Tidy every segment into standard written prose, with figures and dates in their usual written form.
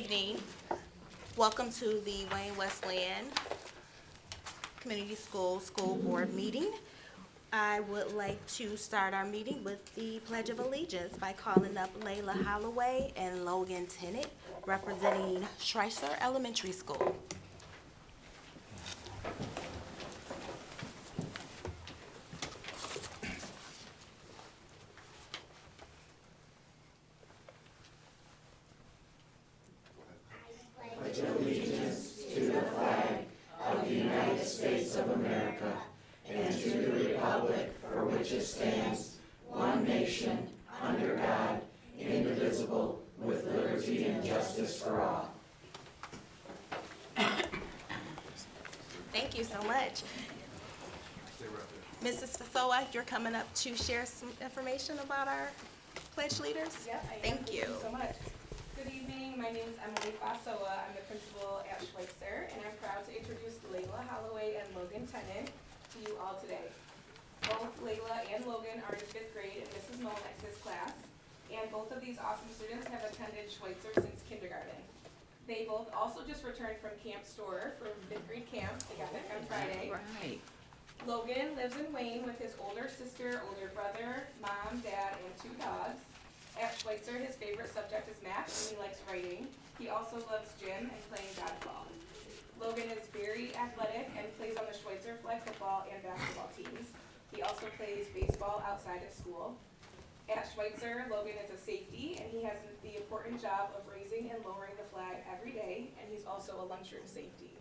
evening. Welcome to the Wayne Westland Community School Board meeting. I would like to start our meeting with the Pledge of Allegiance by calling up Layla Holloway and Logan Tennant, representing Schreisser Elementary School. Thank you so much. Mrs. Fasoa, you're coming up to share some information about our pledge leaders? Yep, I am. Thank you. So much. Good evening. My name is Emily Fasoa. I'm the principal at Schweitzer, and I'm proud to introduce Layla Holloway and Logan Tennant to you all today. Both Layla and Logan are in 5th grade in Mrs. Molnex's class, and both of these awesome students have attended Schweitzer since kindergarten. They both also just returned from Camp Storer from 5th grade camp. They got back on Friday. Right. Logan lives in Wayne with his older sister, older brother, mom, dad, and 2 dogs. At Schweitzer, his favorite subject is math, and he likes writing. He also loves gym and playing dodgeball. Logan is very athletic and plays on the Schweitzer flag football and basketball teams. He also plays baseball outside of school. At Schweitzer, Logan is a safety, and he has the important job of raising and lowering the flag every day, and he's also a lunchroom safety.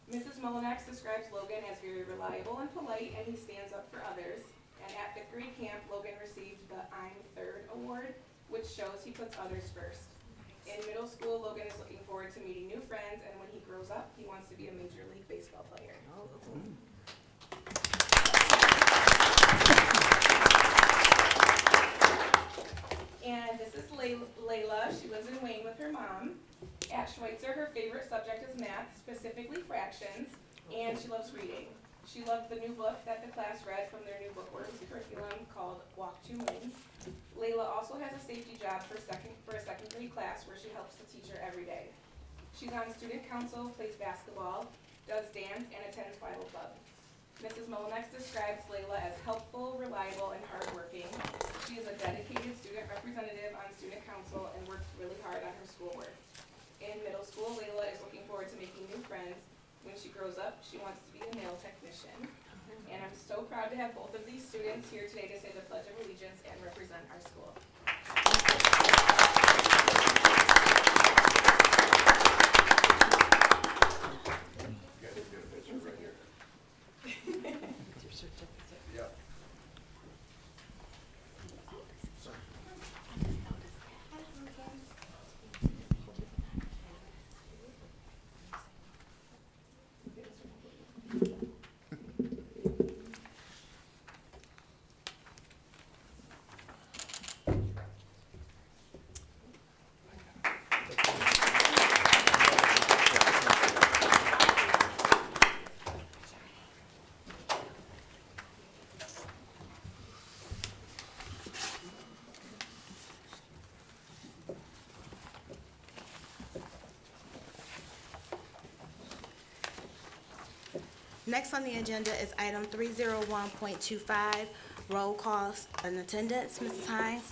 Mrs. Molinax describes Logan as very reliable and polite, and he stands up for others. And at 5th grade camp, Logan received the I'm Third award, which shows he puts others first. In middle school, Logan is looking forward to meeting new friends, and when he grows up, he wants to be a Major League Baseball player. And this is Layla. She lives in Wayne with her mom. At Schweitzer, her favorite subject is math, specifically fractions, and she loves reading. She loved the new book that the class read from their new bookworms curriculum called Walk to Win. Layla also has a safety job for a second grade class where she helps the teacher every day. She's on student council, plays basketball, does dance, and attends Bible club. Mrs. Molinax describes Layla as helpful, reliable, and hardworking. She is a dedicated student representative on student council and works really hard on her schoolwork. In middle school, Layla is looking forward to making new friends. When she grows up, she wants to be a nail technician. And I'm so proud to have both of these students here today to say the Pledge of Allegiance and represent our school. Next on the agenda is item 301.25, roll calls and attendance. Mrs. Hines?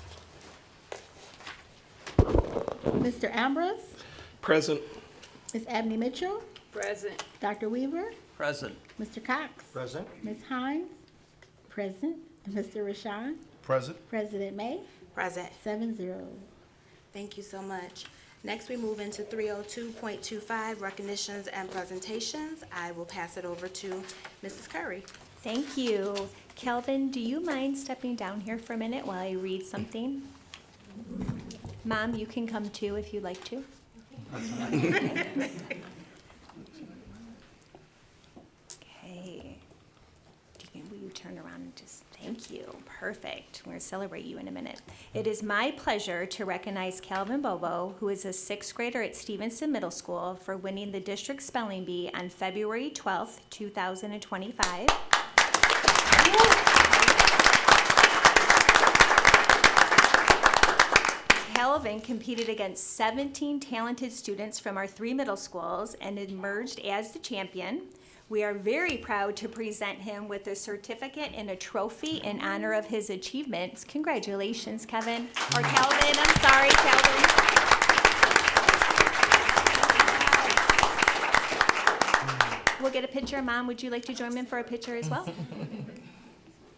Mr. Ambrose, Present. Ms. Abney Mitchell, Present. Dr. Weaver, Present. Mr. Cox, Present. Ms. Hines, present, and Mr. Rashawn, Present. President May, Present. 7-0. Thank you so much. Next, we move into 302.25, recognitions and presentations. I will pass it over to Mrs. Curry. Thank you. Kelvin, do you mind stepping down here for a minute while I read something? Mom, you can come too if you'd like to. Okay. Will you turn around and just, thank you. Perfect. We're going to celebrate you in a minute. It is my pleasure to recognize Calvin Bobo, who is a 6th grader at Stevenson Middle School, for winning the district spelling bee on February 12th, 2025. Calvin competed against 17 talented students from our 3 middle schools and emerged as the champion. We are very proud to present him with a certificate and a trophy in honor of his achievements. Congratulations, Kevin. Or Calvin, I'm sorry, Calvin. We'll get a picture. Mom, would you like to join in for a picture as well?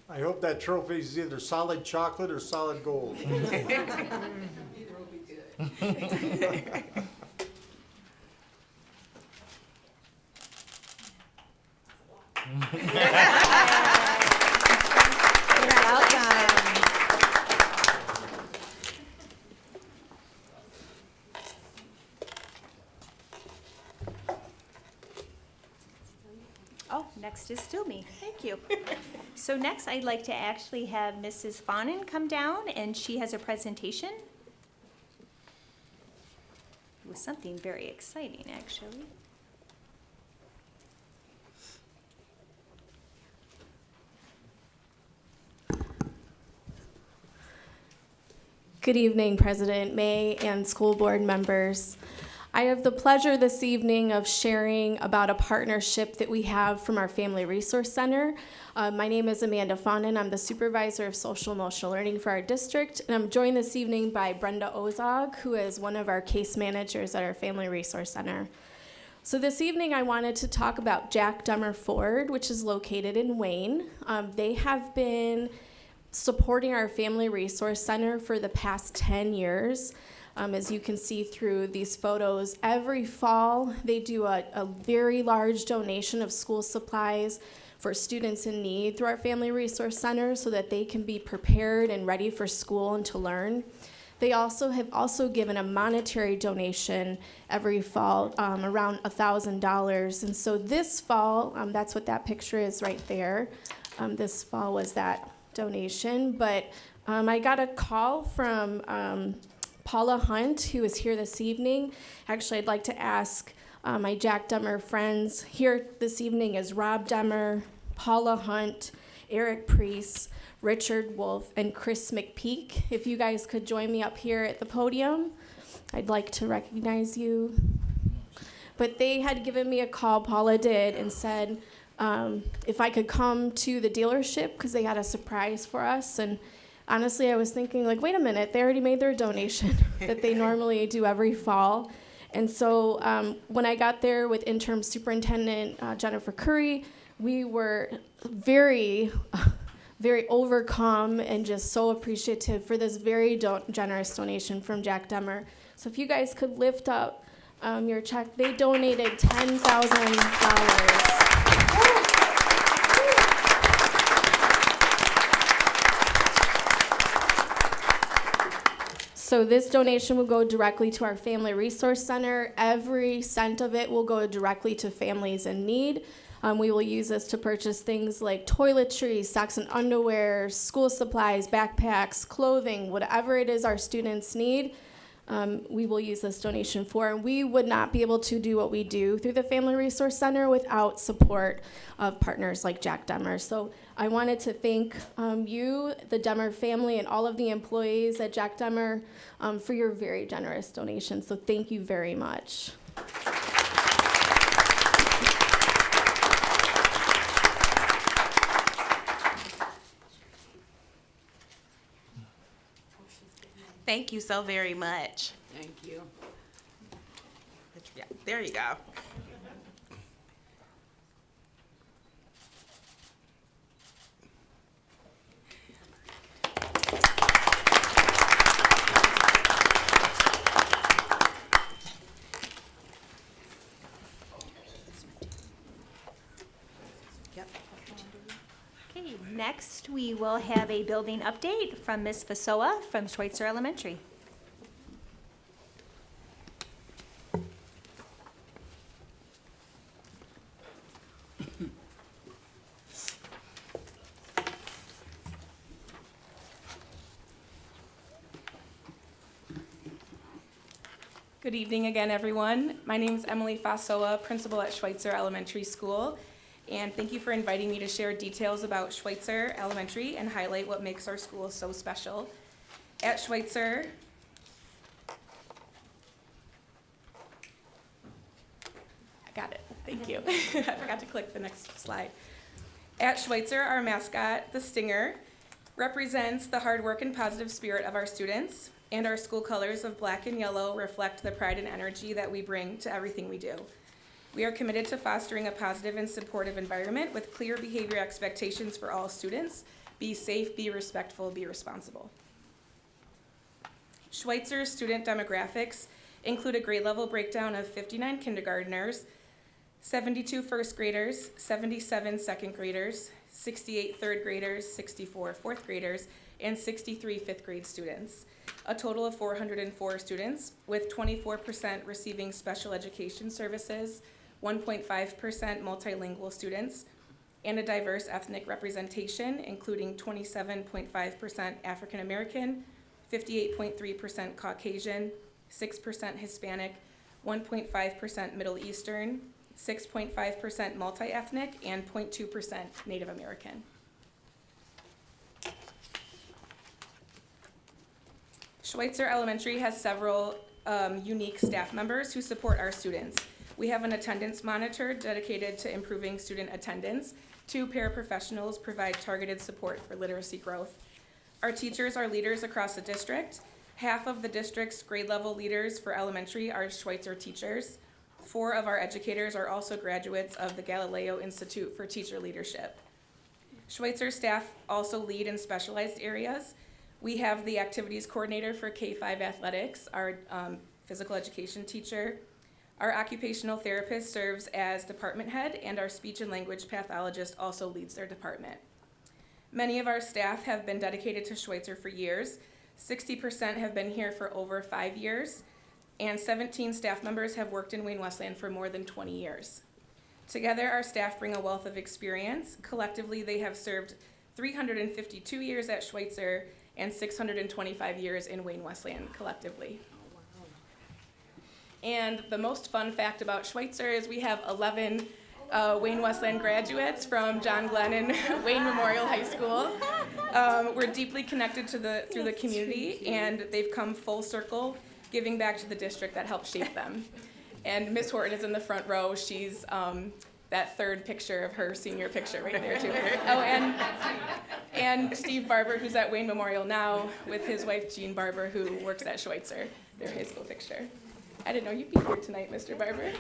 I hope that trophy is either solid chocolate or solid gold. Oh, next is still me. Thank you. So next, I'd like to actually have Mrs. Fawnin come down, and she has a presentation. It was something very exciting, actually. Good evening, President May and school board members. I have the pleasure this evening of sharing about a partnership that we have from our Family Resource Center. My name is Amanda Fawnin. I'm the supervisor of social emotional learning for our district, and I'm joined this evening by Brenda Ozog, who is one of our case managers at our Family Resource Center. So this evening I wanted to talk about Jack Dummer Ford, which is located in Wayne. They have been supporting our Family Resource Center for the past 10 years. As you can see through these photos, every fall they do a very large donation of school supplies for students in need through our Family Resource Center so that they can be prepared and ready for school and to learn. They have also given a monetary donation every fall, around $1,000. And so this fall, that's what that picture is right there. This fall was that donation. But I got a call from Paula Hunt, who is here this evening. Actually, I'd like to ask my Jack Dummer friends. Here this evening is Rob Dummer, Paula Hunt, Eric Priest, Richard Wolf, and Chris McPeak. If you guys could join me up here at the podium, I'd like to recognize you. But they had given me a call, Paula did, and said if I could come to the dealership because they had a surprise for us. And honestly, I was thinking, like, wait a minute, they already made their donation that they normally do every fall. And so when I got there with interim superintendent Jennifer Curry, we were very overcome and just so appreciative for this very generous donation from Jack Dummer. So if you guys could lift up your check, they donated $10,000. So this donation will go directly to our Family Resource Center. Every cent of it will go directly to families in need. We will use this to purchase things like toiletries, socks and underwear, school supplies, backpacks, clothing, whatever it is our students need. We will use this donation for. And we would not be able to do what we do through the Family Resource Center without support of partners like Jack Dummer. So I wanted to thank you, the Dummer family, and all of the employees at Jack Dummer for your very generous donation. So thank you very much. Thank you so very much. Thank you. Yeah, there you go. Yep. Okay, next we will have a building update from Ms. Fasoa from Schweitzer Elementary. Good evening again, everyone. My name is Emily Fasoa, principal at Schweitzer Elementary School, and thank you for inviting me to share details about Schweitzer Elementary and highlight what makes our school so special. At Schweitzer, Thank you. I forgot to click the next slide. At Schweitzer, our mascot, the Stinger, represents the hard work and positive spirit of our students, and our school colors of black and yellow reflect the pride and energy that we bring to everything we do. We are committed to fostering a positive and supportive environment with clear behavior expectations for all students. Be safe, be respectful, be responsible. Schweitzer's student demographics include a grade level breakdown of 59 kindergartners, 72 first graders, 77 second graders, 68 third graders, 64 fourth graders, and 63 fifth grade students. A total of 404 students, with 24% receiving special education services, 1.5% multilingual students, and a diverse ethnic representation, including 27.5% African American, 58.3% Caucasian, 6% Hispanic, 1.5% Middle Eastern, 6.5% multi-ethnic, and 0.2% Native American. Schweitzer Elementary has several unique staff members who support our students. We have an attendance monitor dedicated to improving student attendance. 2 paraprofessionals provide targeted support for literacy growth. Our teachers are leaders across the district. Half of the district's grade level leaders for elementary are Schweitzer teachers. 4 of our educators are also graduates of the Galileo Institute for Teacher Leadership. Schweitzer staff also lead in specialized areas. We have the activities coordinator for K-5 athletics, our physical education teacher. Our occupational therapist serves as department head, and our speech and language pathologist also leads their department. Many of our staff have been dedicated to Schweitzer for years. 60% have been here for over 5 years, and 17 staff members have worked in Wayne Westland for more than 20 years. Together, our staff bring a wealth of experience. Collectively, they have served 352 years at Schweitzer and 625 years in Wayne Westland collectively. And the most fun fact about Schweitzer is we have 11 Wayne Westland graduates from John Glenn and Wayne Memorial High School. We're deeply connected through the community, and they've come full circle, giving back to the district that helped shape them. And Miss Horton is in the front row. She's that third picture of her senior picture right there too. Oh, and Steve Barber, who's at Wayne Memorial now, with his wife Jean Barber, who works at Schweitzer. Their high school picture. I didn't know you'd be here tonight, Mr. Barber.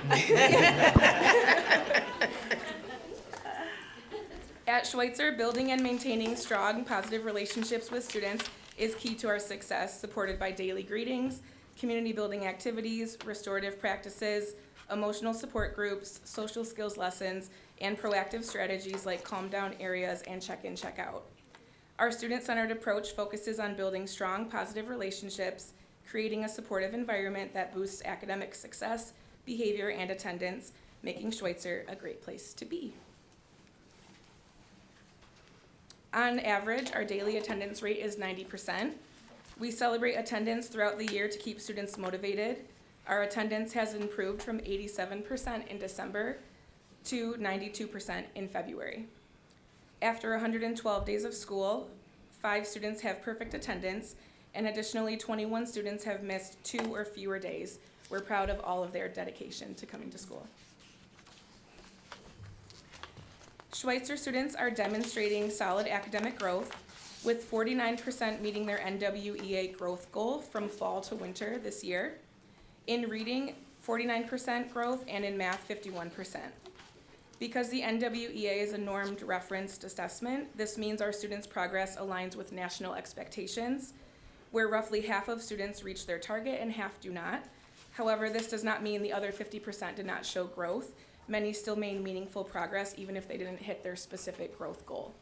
At Schweitzer, building and maintaining strong, positive relationships with students is key to our success, supported by daily greetings, community building activities, restorative practices, emotional support groups, social skills lessons, and proactive strategies like calm down areas and check-in, check-out. Our student-centered approach focuses on building strong, positive relationships, creating a supportive environment that boosts academic success, behavior, and attendance, making Schweitzer a great place to be. On average, our daily attendance rate is 90%. We celebrate attendance throughout the year to keep students motivated. Our attendance has improved from 87% in December to 92% in February. After 112 days of school, 5 students have perfect attendance, and additionally 21 students have missed 2 or fewer days. We're proud of all of their dedication to coming to school. Schweitzer students are demonstrating solid academic growth, with 49% meeting their NWEA growth goal from fall to winter this year. In reading, 49% growth, and in math, 51%. Because the NWEA is a normed referenced assessment, this means our students' progress aligns with national expectations, where roughly half of students reach their target and half do not. However, this does not mean the other 50% did not show growth. Many still made meaningful progress even if they didn't hit their specific growth goal.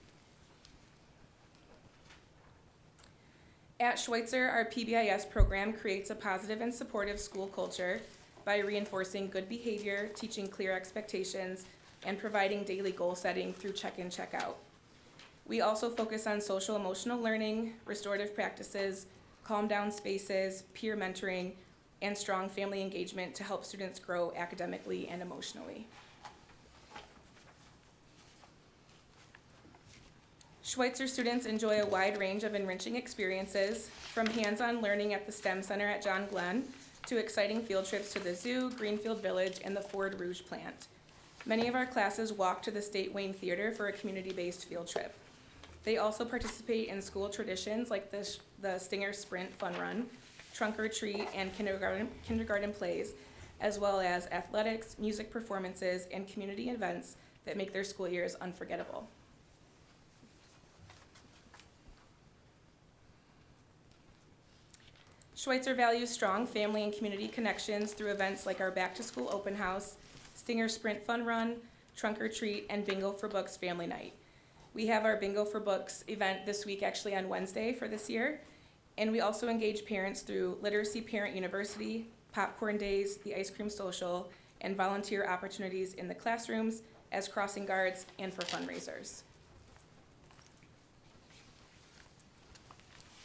At Schweitzer, our PBIS program creates a positive and supportive school culture by reinforcing good behavior, teaching clear expectations, and providing daily goal setting through check-in, check-out. We also focus on social emotional learning, restorative practices, calm down spaces, peer mentoring, and strong family engagement to help students grow academically and emotionally. Schweitzer students enjoy a wide range of enriching experiences, from hands-on learning at the STEM Center at John Glenn to exciting field trips to the zoo, Greenfield Village, and the Ford Rouge plant. Many of our classes walk to the State Wayne Theater for a community-based field trip. They also participate in school traditions like the Stinger Sprint Fun Run, Trunk or Treat, and kindergarten plays, as well as athletics, music performances, and community events that make their school years unforgettable. Schweitzer values strong family and community connections through events like our Back to School Open House, Stinger Sprint Fun Run, Trunk or Treat, and Bingo for Books Family Night. We have our Bingo for Books event this week, actually on Wednesday for this year, and we also engage parents through Literacy Parent University, Popcorn Days, the Ice Cream Social, and volunteer opportunities in the classrooms as crossing guards and for fundraisers.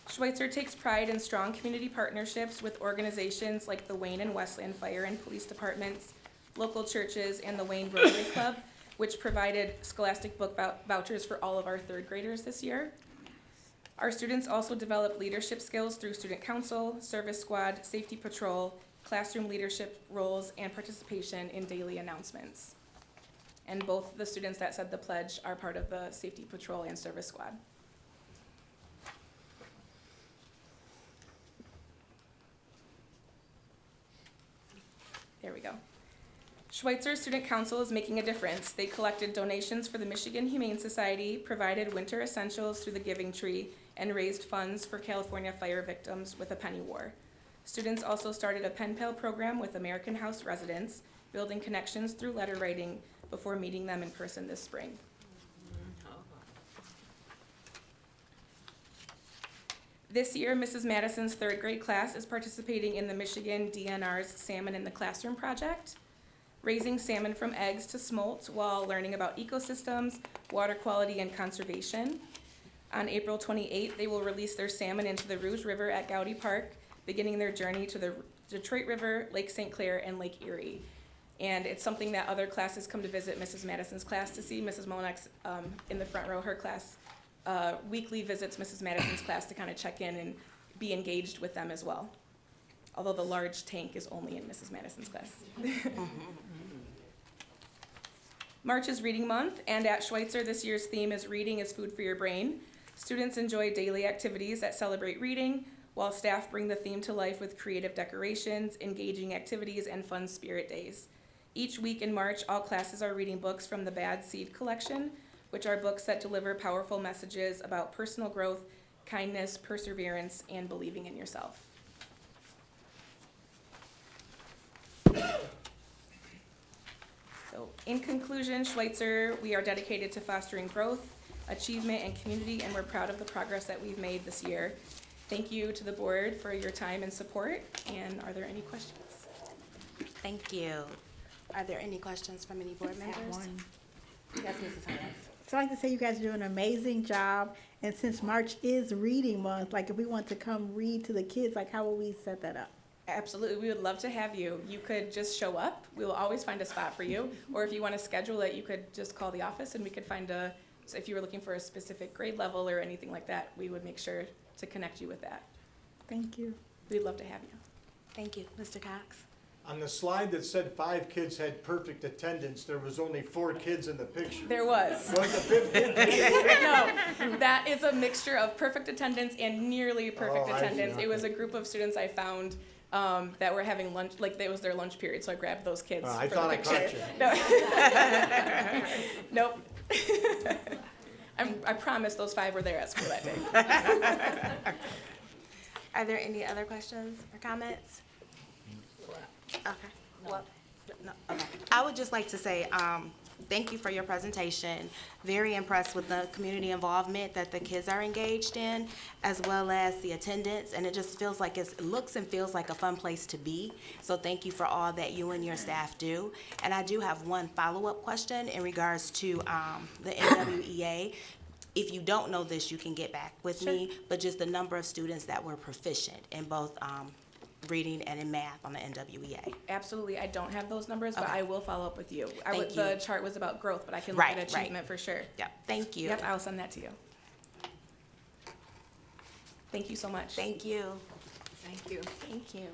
Schweitzer takes pride in strong community partnerships with organizations like the Wayne and Westland Fire and Police Departments, local churches, and the Wayne Rotary Club, which provided scholastic book vouchers for all of our third graders this year. Our students also develop leadership skills through student council, service squad, safety patrol, classroom leadership roles, and participation in daily announcements. And both the students that said the pledge are part of the safety patrol and service squad. There we go. Schweitzer Student Council is making a difference. They collected donations for the Michigan Humane Society, provided winter essentials through the Giving Tree, and raised funds for California fire victims with a penny war. Students also started a pen pal program with American House residents, building connections through letter writing before meeting them in person this spring. This year, Mrs. Madison's third grade class is participating in the Michigan DNR's Salmon in the Classroom project, raising salmon from eggs to smolt while learning about ecosystems, water quality, and conservation. On April 28th, they will release their salmon into the Rouge River at Gowdy Park, beginning their journey to the Detroit River, Lake St. Clair, and Lake Erie. And it's something that other classes come to visit Mrs. Madison's class to see. Mrs. Monex in the front row, her class weekly visits Mrs. Madison's class to kind of check in and be engaged with them as well. Although the large tank is only in Mrs. Madison's class. March is Reading Month, and at Schweitzer this year's theme is Reading is Food for Your Brain. Students enjoy daily activities that celebrate reading, while staff bring the theme to life with creative decorations, engaging activities, and fun spirit days. Each week in March, all classes are reading books from the Bad Seed collection, which are books that deliver powerful messages about personal growth, kindness, perseverance, and believing in yourself. So, in conclusion, Schweitzer, we are dedicated to fostering growth, achievement, and community, and we're proud of the progress that we've made this year. Thank you to the board for your time and support, and are there any questions? Thank you. Are there any questions from any board members? Yes, Mrs. Holmes. So I'd like to say you guys are doing an amazing job, and since March is Reading Month, like if we want to come read to the kids, like how will we set that up? Absolutely, we would love to have you. You could just show up. We will always find a spot for you. Or if you want to schedule it, you could just call the office and we could find so if you were looking for a specific grade level or anything like that, we would make sure to connect you with that. Thank you. We'd love to have you. Thank you. Mr. Cox? On the slide that said 5 kids had perfect attendance, there was only 4 kids in the picture. There was. Was the 5th kid? No, that is a mixture of perfect attendance and nearly perfect Oh, I see. attendance. It was a group of students I found that were having lunch, like it was their lunch period, so I grabbed those kids I for thought the I picture. caught you. No. Nope. I promise those 5 were there at school that day. Are there any other questions or comments? Okay. Well, no, okay. I would just like to say, thank you for your presentation. Very impressed with the community involvement that the kids are engaged in, as well as the attendance, and it just feels like it looks and feels like a fun place to be. So thank you for all that you and your staff do. And I do have one follow-up question in regards to the NWEA. If you don't know this, you can get back with me, but just the number of students that were proficient in both reading and in math on the NWEA. Absolutely, I don't have those numbers, but Okay. I will follow up with you. Thank The you. chart was about growth, but I can look Right, at right. achievement for sure. Yep, thank you. Yep, I'll send that to you. Thank you so much. Thank you. Thank you.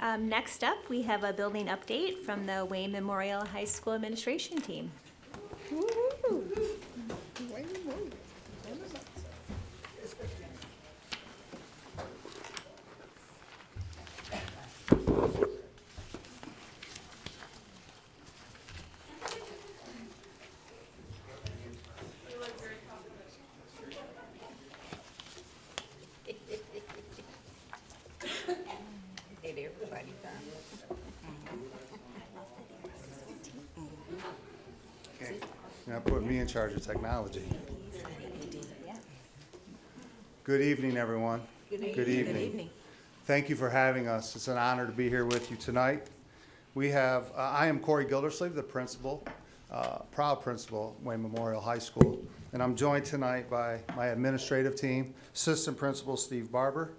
Next up, we have a building update from the Wayne Memorial High School administration team. Did everybody come? Now put me in charge of technology. Good evening, everyone. Good evening. Thank you for having us. It's an honor to be here with you tonight. We have, I am Corey Gildersleeve, the principal, proud principal, Wayne Memorial High School. And I'm joined tonight by my administrative team, Assistant Principal Steve Barber,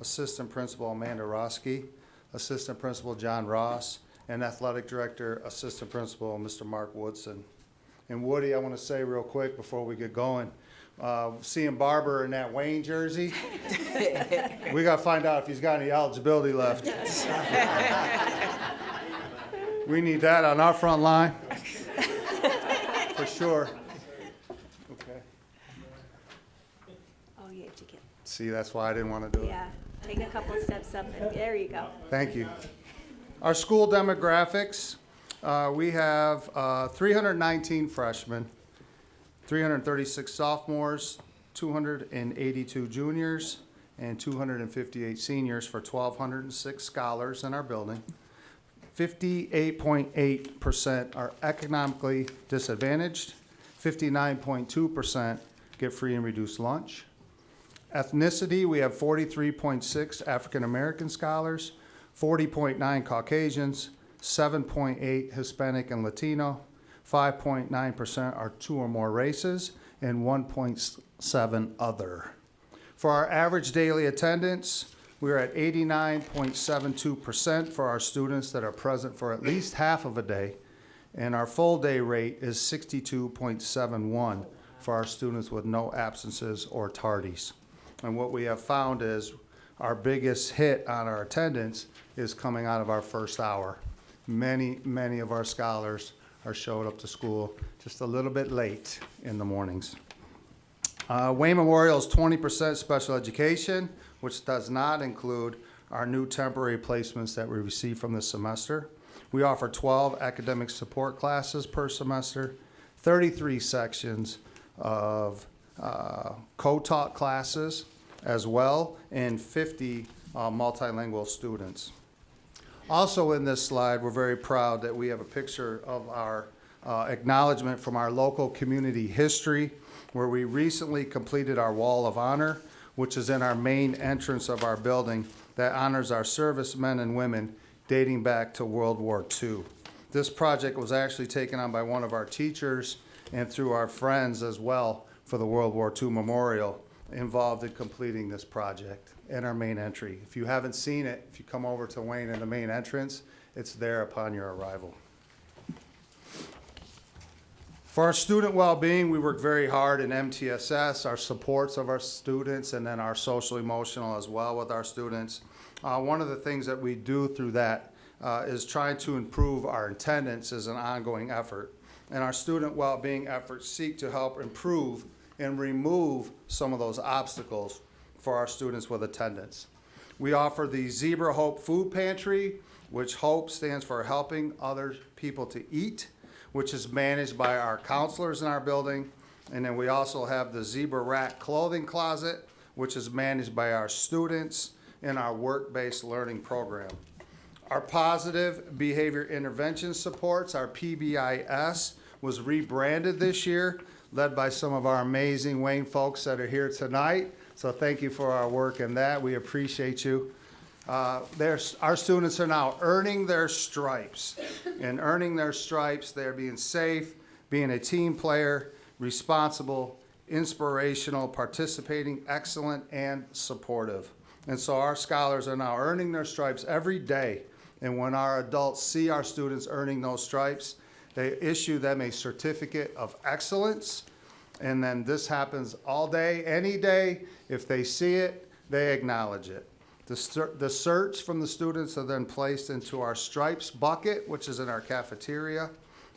Assistant Principal Amanda Roski, Assistant Principal John Ross, and Athletic Director, Assistant Principal Mr. Mark Woodson. And Woody, I want to say real quick before we get going, seeing Barber in that Wayne jersey, we got to find out if he's got any eligibility left. We need that on our front line, for sure. Okay. Oh, you have to get, See, that's why I didn't want to do it. yeah, take a couple steps up, and there you go. Thank you. Our school demographics, we have 319 freshmen, 336 sophomores, 282 juniors, and 258 seniors for 1,206 scholars in our building. 58.8% are economically disadvantaged. 59.2% get free and reduced lunch. Ethnicity, we have 43.6 African American scholars, 40.9 Caucasians, 7.8 Hispanic and Latino, 5.9% are 2 or more races, and 1.7 other. For our average daily attendance, we're at 89.72% for our students that are present for at least half of a day, and our full day rate is 62.71 for our students with no absences or tardies. And what we have found is our biggest hit on our attendance is coming out of our first hour. Many of our scholars are showing up to school just a little bit late in the mornings. Wayne Memorial is 20% special education, which does not include our new temporary placements that we receive from this semester. We offer 12 academic support classes per semester, 33 sections of co-taught classes as well, and 50 multilingual students. Also in this slide, we're very proud that we have a picture of our acknowledgement from our local community history, where we recently completed our Wall of Honor, which is in our main entrance of our building that honors our servicemen and women dating back to World War II. This project was actually taken on by one of our teachers and through our friends as well for the World War II Memorial involved in completing this project in our main entry. If you haven't seen it, if you come over to Wayne in the main entrance, it's there upon your arrival. For our student well-being, we work very hard in MTSS, our supports of our students, and then our social emotional as well with our students. One of the things that we do through that is trying to improve our attendance as an ongoing effort. And our student well-being efforts seek to help improve and remove some of those obstacles for our students with attendance. We offer the Zebra Hope Food Pantry, which HOPE stands for Helping Other People to Eat, which is managed by our counselors in our building. And then we also have the Zebra Rack Clothing Closet, which is managed by our students in our work-based learning program. Our Positive Behavior Intervention Supports, our PBIS, was rebranded this year, led by some of our amazing Wayne folks that are here tonight. So thank you for our work in that. We appreciate you. Our students are now earning their stripes. And earning their stripes, they're being safe, being a team player, responsible, inspirational, participating, excellent, and supportive. And so our scholars are now earning their stripes every day. And when our adults see our students earning those stripes, they issue them a certificate of excellence. And then this happens all day, any day. If they see it, they acknowledge it. The search from the students are then placed into our stripes bucket, which is in our cafeteria.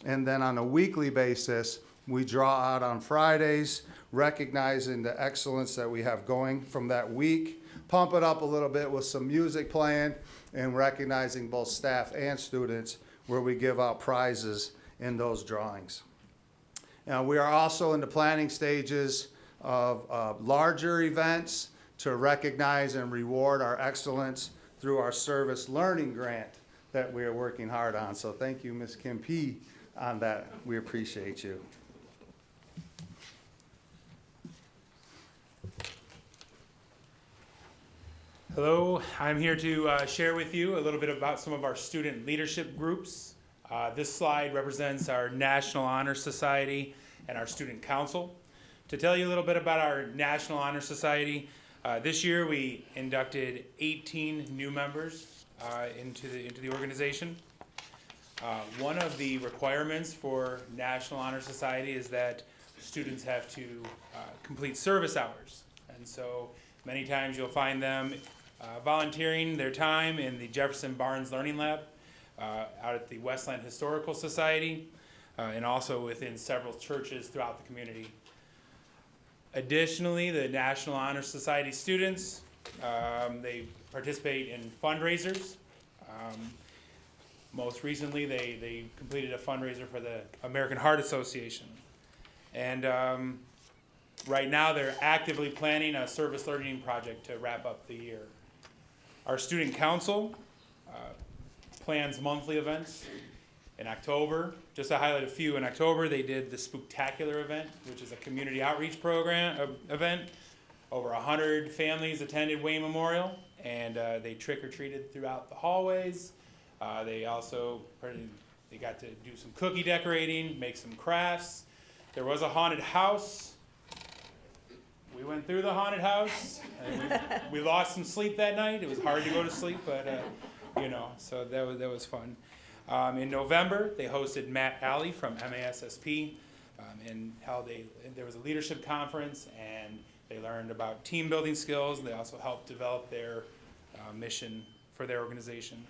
And then on a weekly basis, we draw out on Fridays, recognizing the excellence that we have going from that week, pump it up a little bit with some music playing, and recognizing both staff and students, where we give out prizes in those drawings. Now, we are also in the planning stages of larger events to recognize and reward our excellence through our service learning grant that we are working hard on. So thank you, Ms. Kim P., on that. We appreciate you. Hello, I'm here to share with you a little bit about some of our student leadership groups. This slide represents our National Honor Society and our Student Council. To tell you a little bit about our National Honor Society, this year we inducted 18 new members into the organization. One of the requirements for National Honor Society is that students have to complete service hours. And so many times you'll find them volunteering their time in the Jefferson Barnes Learning Lab, out at the Westland Historical Society, and also within several churches throughout the community. Additionally, the National Honor Society students, they participate in fundraisers. Most recently, they completed a fundraiser for the American Heart Association. And right now, they're actively planning a service learning project to wrap up the year. Our Student Council plans monthly events. In October, just to highlight a few, in October they did the Spooktacular event, which is a community outreach program event. Over 100 families attended Wayne Memorial, and they trick-or-treated throughout the hallways. They also got to do some cookie decorating, make some crafts. There was a haunted house. We went through the haunted house. And we lost some sleep that night. It was hard to go to sleep, but so that was fun. In November, they hosted Matt Alley from MASSP, and there was a leadership conference, and they learned about team building skills. They also helped develop their mission for their organization.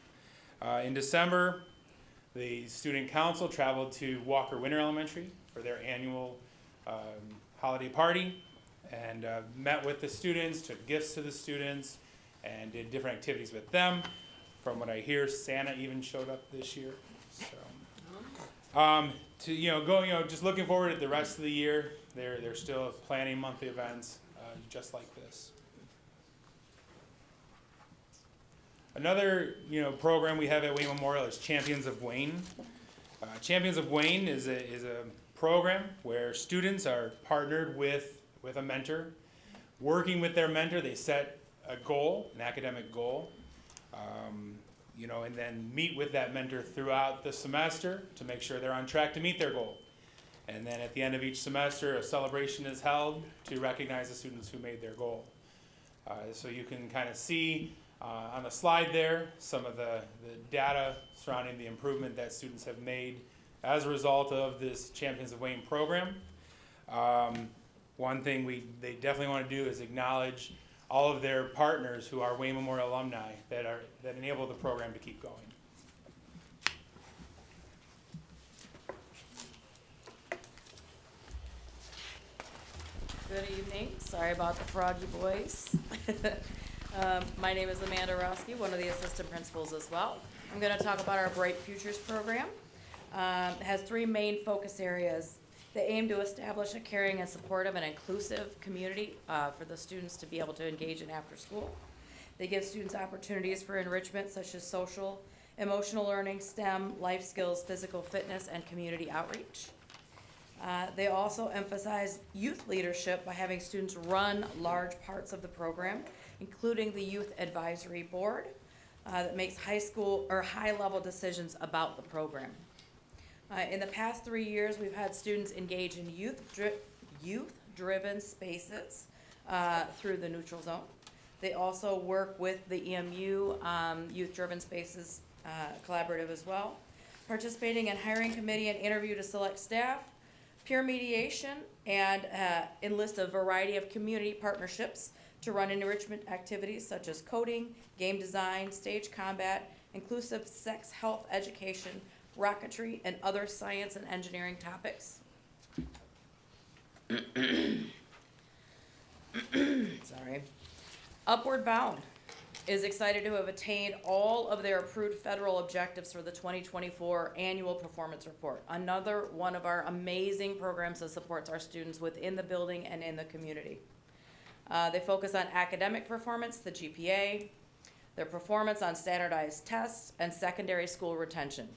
In December, the Student Council traveled to Walker Winter Elementary for their annual holiday party, and met with the students, took gifts to the students, and did different activities with them. From what I hear, Santa even showed up this year. So, just looking forward at the rest of the year, they're still planning monthly events, just like this. Another program we have at Wayne Memorial is Champions of Wayne. Champions of Wayne is a program where students are partnered with a mentor. Working with their mentor, they set a goal, an academic goal. And then meet with that mentor throughout the semester to make sure they're on track to meet their goal. And then at the end of each semester, a celebration is held to recognize the students who made their goal. So you can kind of see on the slide there some of the data surrounding the improvement that students have made as a result of this Champions of Wayne program. One thing they definitely want to do is acknowledge all of their partners who are Wayne Memorial alumni that enable the program to keep going. Good evening. Sorry about the froggy voice. My name is Amanda Rosky, one of the assistant principals as well. I'm going to talk about our Bright Futures program. It has three main focus areas. They aim to establish a caring and supportive and inclusive community for the students to be able to engage in after school. They give students opportunities for enrichment such as social, emotional learning, STEM, life skills, physical fitness, and community outreach. They also emphasize youth leadership by having students run large parts of the program, including the Youth Advisory Board that makes high-level decisions about the program. In the past 3 years, we've had students engage in youth-driven spaces through the Neutral Zone. They also work with the EMU Youth-Driven Spaces Collaborative as well, participating in hiring committee and interview to select staff, peer mediation, and enlist a variety of community partnerships to run enrichment activities such as coding, game design, stage combat, inclusive sex health education, rocketry, and other science and engineering topics. Sorry. Upward Bound is excited to have attained all of their approved federal objectives for the 2024 annual performance report. Another one of our amazing programs that supports our students within the building and in the community. They focus on academic performance, the GPA, their performance on standardized tests, and secondary school retention.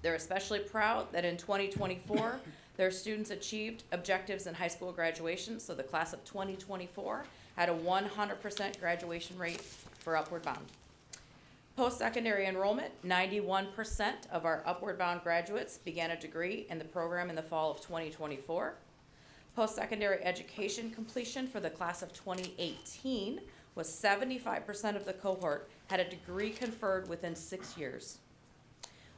They're especially proud that in 2024, their students achieved objectives in high school graduation, so the class of 2024 had a 100% graduation rate for Upward Bound. Post-secondary enrollment, 91% of our Upward Bound graduates began a degree in the program in the fall of 2024. Post-secondary education completion for the class of 2018 was 75% of the cohort had a degree conferred within 6 years.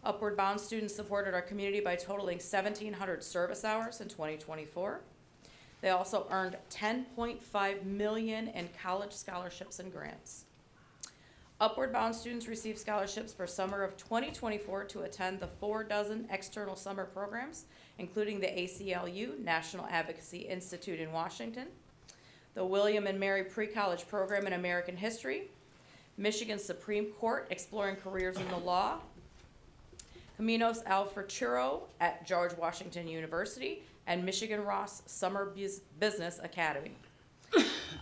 Upward Bound students supported our community by totaling 1,700 service hours in 2024. They also earned $10.5 million in college scholarships and grants. Upward Bound students received scholarships for summer of 2024 to attend the 4 dozen external summer programs, including the ACLU, National Advocacy Institute in Washington, the William and Mary Pre-College Program in American History, Michigan Supreme Court Exploring Careers in the Law, Caminos al Futuro at George Washington University, and Michigan Ross Summer Business Academy.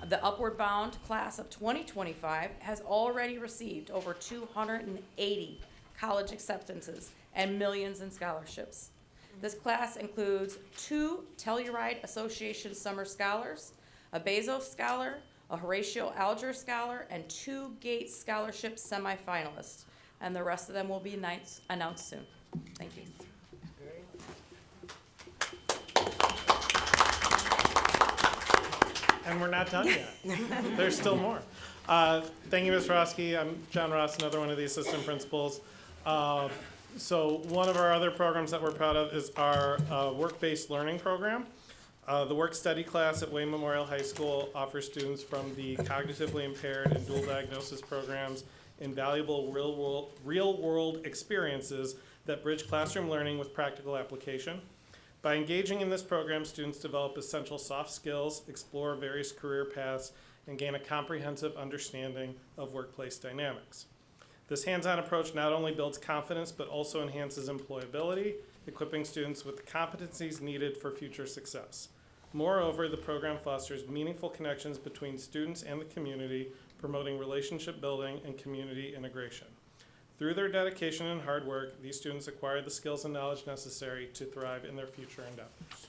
The Upward Bound class of 2025 has already received over 280 college acceptances and millions in scholarships. This class includes 2 Telluride Association Summer Scholars, a Bezos Scholar, a Horatio Alger Scholar, and 2 Gates Scholarship semifinalists. And the rest of them will be announced soon. Thank you. And we're not done yet. There's still more. Thank you, Ms. Roski. I'm John Ross, another one of the assistant principals. So one of our other programs that we're proud of is our work-based learning program. The work study class at Wayne Memorial High School offers students from the cognitively impaired and dual diagnosis programs invaluable real-world experiences that bridge classroom learning with practical application. By engaging in this program, students develop essential soft skills, explore various career paths, and gain a comprehensive understanding of workplace dynamics. This hands-on approach not only builds confidence, but also enhances employability, equipping students with the competencies needed for future success. Moreover, the program fosters meaningful connections between students and the community, promoting relationship building and community integration. Through their dedication and hard work, these students acquire the skills and knowledge necessary to thrive in their future endeavors.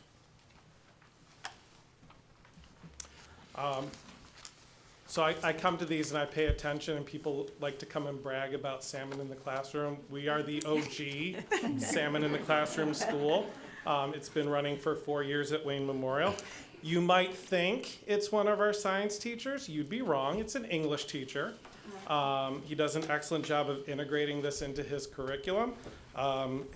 So I come to these and I pay attention, and people like to come and brag about Salmon in the Classroom. We are the OG Salmon in the Classroom school. It's been running for 4 years at Wayne Memorial. You might think it's one of our science teachers. You'd be wrong. It's an English teacher. He does an excellent job of integrating this into his curriculum.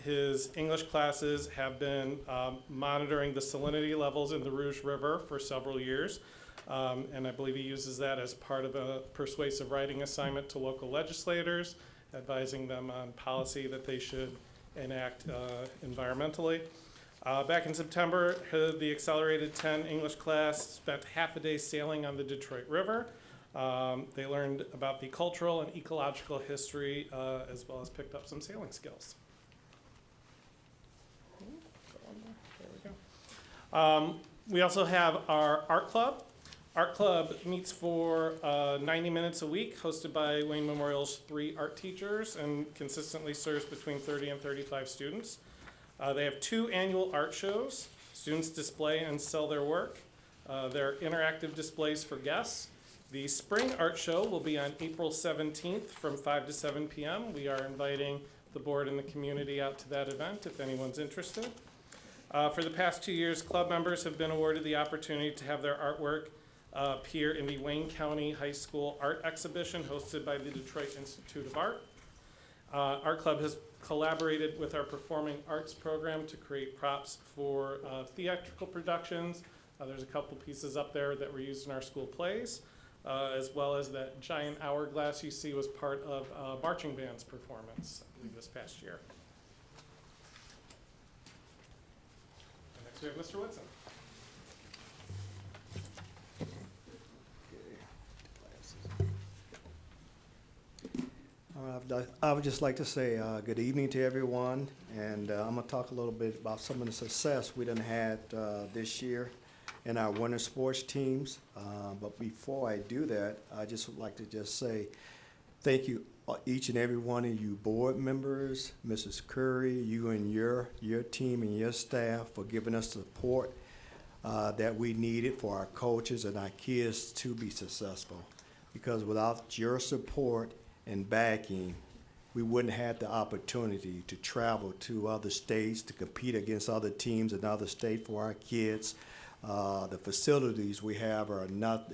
His English classes have been monitoring the salinity levels in the Rouge River for several years. And I believe he uses that as part of a persuasive writing assignment to local legislators, advising them on policy that they should enact environmentally. Back in September, the Accelerated 10 English class spent half a day sailing on the Detroit River. They learned about the cultural and ecological history, as well as picked up some sailing skills. There we go. We also have our art club. Art club meets for 90 minutes a week, hosted by Wayne Memorial's 3 art teachers, and consistently serves between 30 and 35 students. They have 2 annual art shows. Students display and sell their work. There are interactive displays for guests. The spring art show will be on April 17th from 5 to 7 p.m. We are inviting the board and the community out to that event if anyone's interested. For the past 2 years, club members have been awarded the opportunity to have their artwork appear in the Wayne County High School Art Exhibition hosted by the Detroit Institute of Art. Art Club has collaborated with our Performing Arts program to create props for theatrical productions. There's a couple pieces up there that were used in our school plays. as well as that giant hourglass you see was part of marching band's performance, I believe, this past year. And next we have Mr. Whitson. I would just like to say good evening to everyone, and I'm going to talk a little bit about some of the success we done had this year in our winter sports teams. But before I do that, I just would like to just say thank you, each and every one of you board members, Mrs. Curry, you and your team and your staff for giving us support that we needed for our coaches and our kids to be successful. Because without your support and backing, we wouldn't have the opportunity to travel to other states to compete against other teams in other states for our kids. The facilities we have are not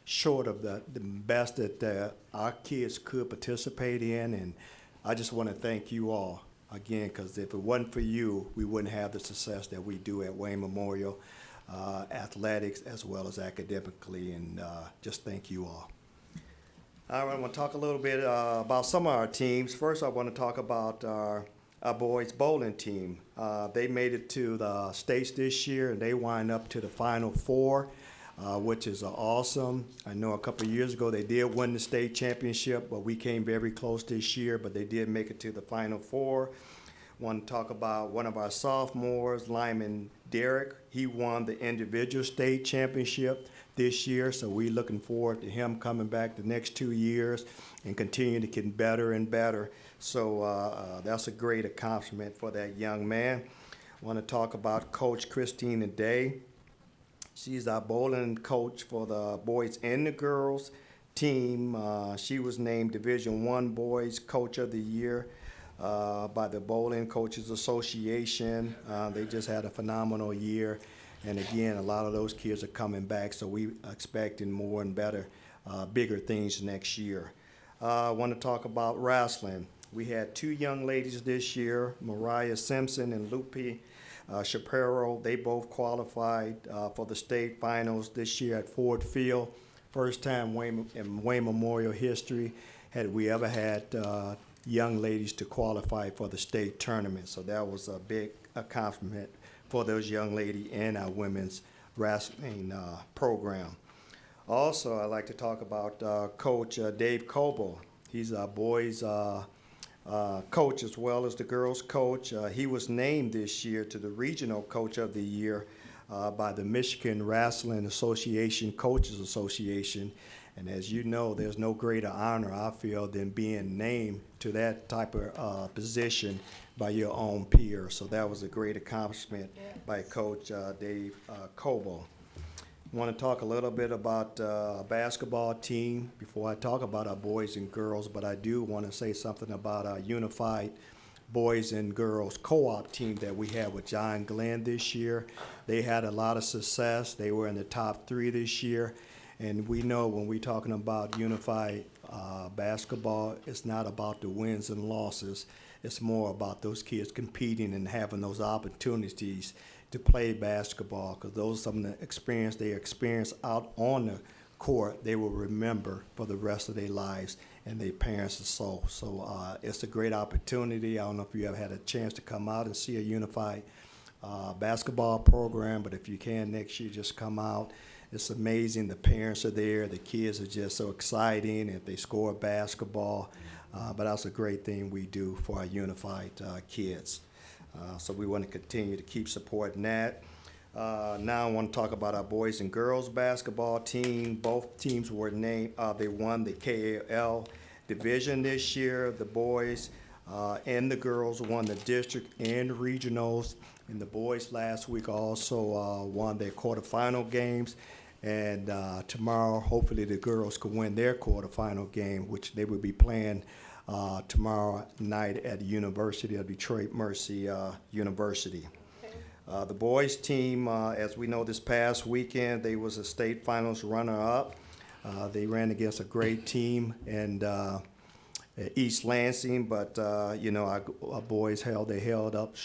short of the best that our kids could participate in, and I just want to thank you all again, because if it wasn't for you, we wouldn't have the success that we do at Wayne Memorial, athletics as well as academically, and just thank you all. I want to talk a little bit about some of our teams. First, I want to talk about our boys bowling team. They made it to the states this year, and they wind up to the Final Four, which is awesome. I know a couple of years ago they did win the state championship, but we came very close this year, but they did make it to the Final Four. Want to talk about one of our sophomores, Lyman Derrick. He won the individual state championship this year, so we're looking forward to him coming back the next 2 years and continuing to get better and better. So that's a great accomplishment for that young man. I want to talk about Coach Christina Day. She's our bowling coach for the boys and the girls team. She was named Division I Boys Coach of the Year by the Bowling Coaches Association. They just had a phenomenal year. And again, a lot of those kids are coming back, so we are expecting more and better, bigger things next year. I want to talk about wrestling. We had 2 young ladies this year, Mariah Simpson and Lupe Shapiro. They both qualified for the state finals this year at Ford Field. First time in Wayne Memorial history had we ever had young ladies to qualify for the state tournament. So that was a big accomplishment for those young ladies in our women's wrestling program. Also, I'd like to talk about Coach Dave Coble. He's our boys' coach as well as the girls' coach. He was named this year to the Regional Coach of the Year by the Michigan Wrestling Association Coaches Association. And as you know, there's no greater honor, I feel, than being named to that type of position by your own peer. So that was a great accomplishment by Coach Dave Coble. I want to talk a little bit about a basketball team before I talk about our boys and girls, but I do want to say something about our unified boys and girls co-op team that we had with John Glenn this year. They had a lot of success. They were in the top 3 this year. And we know when we're talking about unified basketball, it's not about the wins and losses. It's more about those kids competing and having those opportunities to play basketball, because those some of the experience they experience out on the court, they will remember for the rest of their lives, and their parents as so. So it's a great opportunity. I don't know if you ever had a chance to come out and see a unified basketball program, but if you can next year, just come out. It's amazing. The parents are there. The kids are just so exciting if they score basketball. But that's a great thing we do for our unified kids. So we want to continue to keep supporting that. Now I want to talk about our boys and girls basketball team. Both teams were named, they won the KAL division this year. The boys and the girls won the district and regionals. And the boys last week also won their quarterfinal games. And tomorrow, hopefully the girls can win their quarterfinal game, which they will be playing tomorrow night at the University of Detroit Mercy University. The boys team, as we know, this past weekend, they was a state finals runner-up. They ran against a great team, and East Lansing, but our boys held up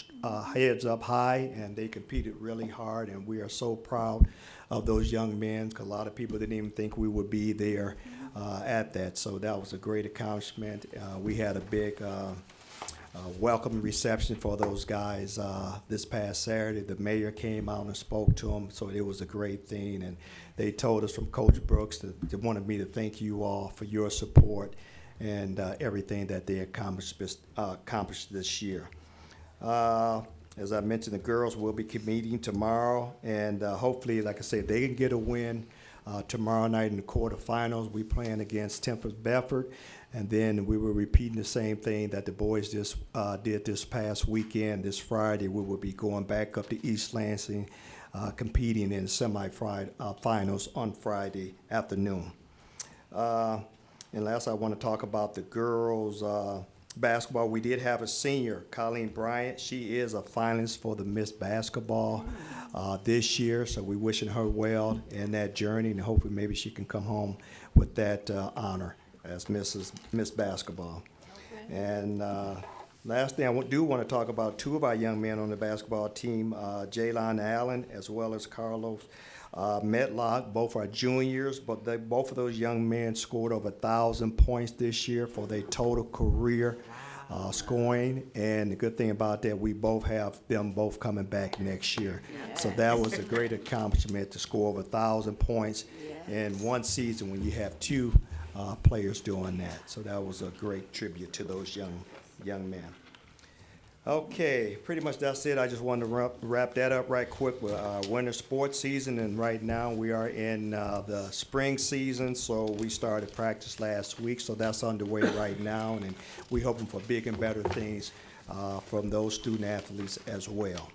heads up high, and they competed really hard, and we are so proud of those young men, because a lot of people didn't even think we would be there at that. So that was a great accomplishment. We had a big welcome reception for those guys this past Saturday. The mayor came out and spoke to them, so it was a great thing. And they told us from Coach Brooks that they wanted me to thank you all for your support and everything that they accomplished this year. As I mentioned, the girls will be meeting tomorrow, and hopefully, like I said, they can get a win tomorrow night in the quarterfinals. We playing against Tempest Bedford, and then we were repeating the same thing that the boys just did this past weekend. This Friday, we will be going back up to East Lansing, competing in the semi-finals on Friday afternoon. And last, I want to talk about the girls' basketball. We did have a senior, Colleen Bryant. She is a finalist for the Miss Basketball this year, so we're wishing her well in that journey, and hopefully maybe she can come home with that honor as Miss Basketball. Okay. And last thing, I do want to talk about two of our young men on the basketball team, Jaylon Allen as well as Carlos Medlock. Both are juniors, but both of those young men scored over 1,000 points this year for their total career scoring. And the good thing about that, we both have them both coming back next year. So that was a great accomplishment to score over 1,000 points in one season when you have two players doing that. So that was a great tribute to those young men. Okay, pretty much that's it. I just wanted to wrap that up right quick with our winter sports season, and right now we are in the spring season, so we started practice last week, so that's underway right now, and we're hoping for big and better things from those student athletes as well.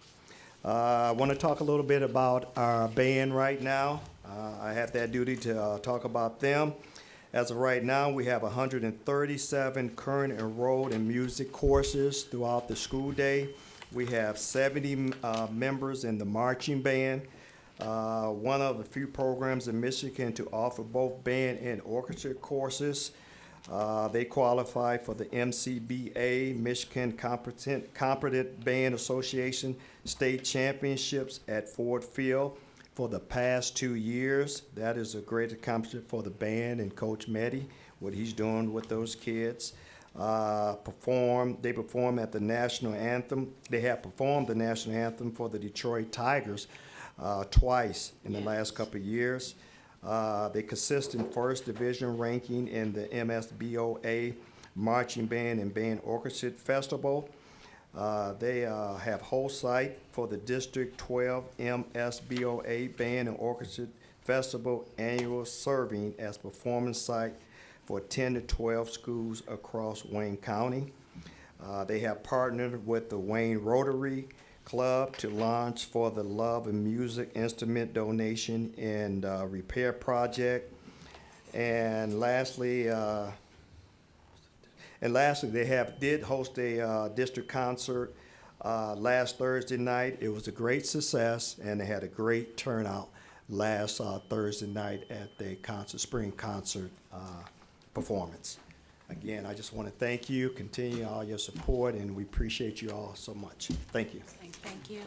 I want to talk a little bit about our band right now. I have that duty to talk about them. As of right now, we have 137 current enrolled in music courses throughout the school day. We have 70 members in the marching band. One of the few programs in Michigan to offer both band and orchestra courses. They qualify for the MCBA, Michigan Competent Band Association State Championships at Ford Field for the past 2 years. That is a great accomplishment for the band and Coach Meddy, what he's doing with those kids. They perform at the national anthem. They have performed the national anthem for the Detroit Tigers twice in the last couple of years. They consist in first division ranking in the MSBOA Marching Band and Band Orchestra Festival. They have host site for the District 12 MSBOA Band and Orchestra Festival annual, serving as performance site for 10 to 12 schools across Wayne County. They have partnered with the Wayne Rotary Club to launch for the Love and Music Instrument Donation and Repair Project. And lastly, they did host a district concert last Thursday night. It was a great success, and they had a great turnout last Thursday night at the spring concert performance. Again, I just want to thank you, continue all your support, and we appreciate you all so much. Thank you. Thank you.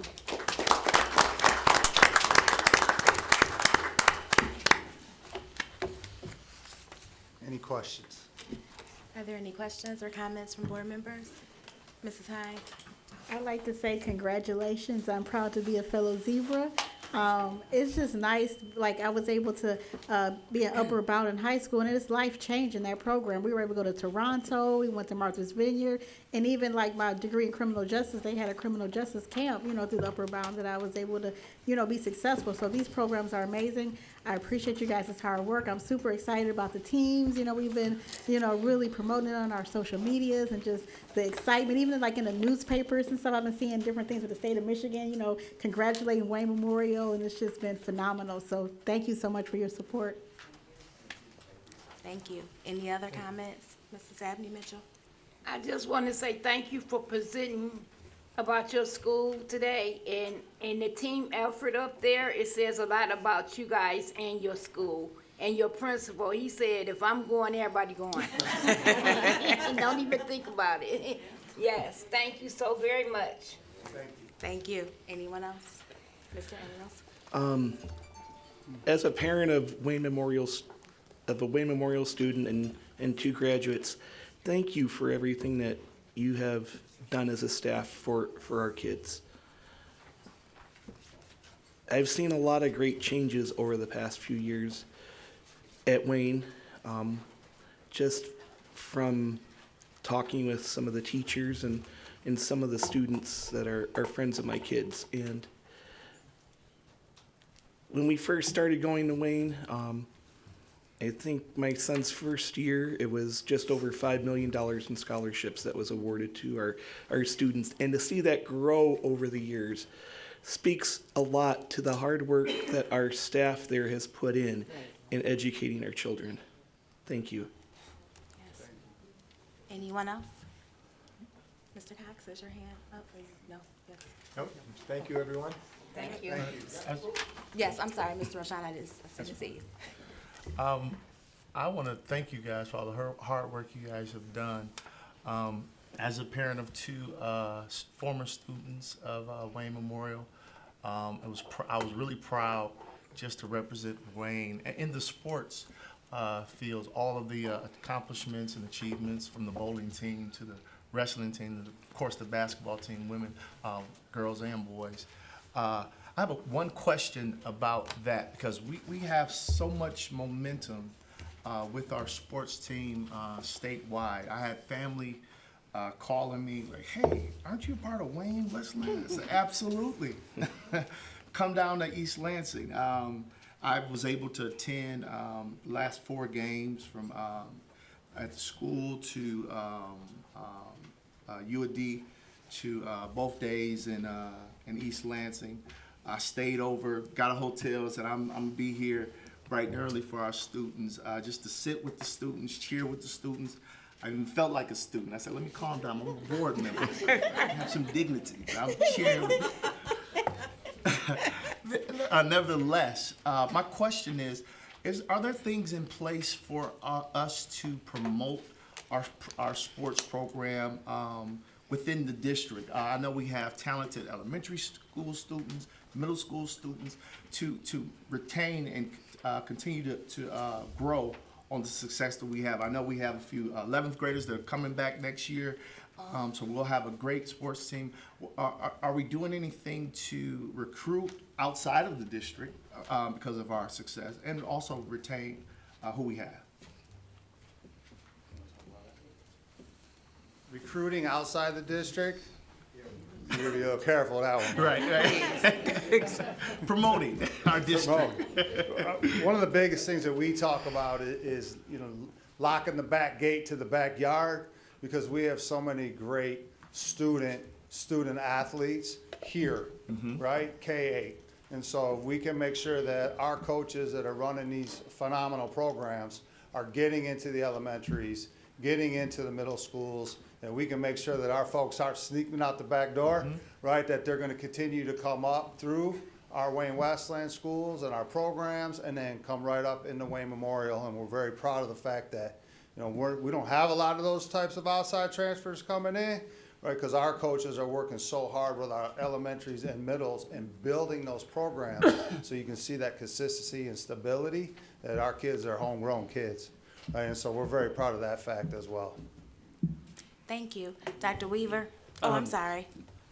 Any questions? Are there any questions or comments from board members? Mrs. Hines? I'd like to say congratulations. I'm proud to be a fellow Zebra. It's just nice, like I was able to be an upper bound in high school, and it's life-changing, that program. We were able to go to Toronto, we went to Martha's Vineyard, and even like my degree in criminal justice, they had a criminal justice camp, through the upper bound, that I was able to, be successful. So these programs are amazing. I appreciate you guys' hard work. I'm super excited about the teams. We've been, really promoting it on our social medias, and just the excitement, even like in the newspapers and stuff. I've been seeing different things with the state of Michigan, congratulating Wayne Memorial, and it's just been phenomenal. So thank you so much for your support. Thank you. Any other comments? Mrs. Abney Mitchell? I just want to say thank you for presenting about your school today, and the team effort up there. It says a lot about you guys and your school. and your principal, he said, if I'm going, everybody going. Don't even think about it. Yes, thank you so very much. Thank you. Anyone else? Mr. Amos? As a parent of a Wayne Memorial student and 2 graduates, thank you for everything that you have done as a staff for our kids. I've seen a lot of great changes over the past few years at Wayne, just from talking with some of the teachers and some of the students that are friends of my kids. And when we first started going to Wayne, I think my son's first year, it was just over $5 million in scholarships that was awarded to our students. And to see that grow over the years speaks a lot to the hard work that our staff there has put in educating our children. Thank you. Yes. Anyone else? Mr. Cox, is your hand up? No? Yes. Nope. Thank you, everyone. Thank you. Yes, I'm sorry, Mr. Rashawn, I didn't see you. I want to thank you guys for all the hard work you guys have done. As a parent of 2 former students of Wayne Memorial, I was really proud just to represent Wayne in the sports fields. All of the accomplishments and achievements, from the bowling team to the wrestling team, and of course the basketball team, women, girls and boys. I have one question about that, because we have so much momentum with our sports team statewide. I had family calling me like, "Hey, aren't you a part of Wayne Westland?" I said, "Absolutely." Come down to East Lansing. I was able to attend last 4 games from at the school to UAD to both days in East Lansing. I stayed over, got a hotel, said I'm gonna be here bright and early for our students, just to sit with the students, cheer with the students. I even felt like a student. I said, let me calm down, I'm a board member. Have some dignity. I'm cheering. Nevertheless, my question is, are there things in place for us to promote our sports program within the district? I know we have talented elementary school students, middle school students, to retain and continue to grow on the success that we have. I know we have a few 11th graders that are coming back next year, so we'll have a great sports team. Are we doing anything to recruit outside of the district because of our success, and also retain who we have? Recruiting outside the district, you gotta be a little careful with that one. Right. Promoting our district. One of the biggest things that we talk about is locking the back gate to the backyard, because we have so many great student athletes here, right? K-8. And so we can make sure that our coaches that are running these phenomenal programs are getting into the elementaries, getting into the middle schools, and we can make sure that our folks aren't sneaking out the back door, right? That they're going to continue to come up through our Wayne Westland schools and our programs, and then come right up into Wayne Memorial. And we're very proud of the fact that we don't have a lot of those types of outside transfers coming in, right? Because our coaches are working so hard with our elementaries and middles and building those programs, so you can see that consistency and stability that our kids are homegrown kids, right? And so we're very proud of that fact as well. Thank you. Dr. Weaver? Oh, I'm sorry.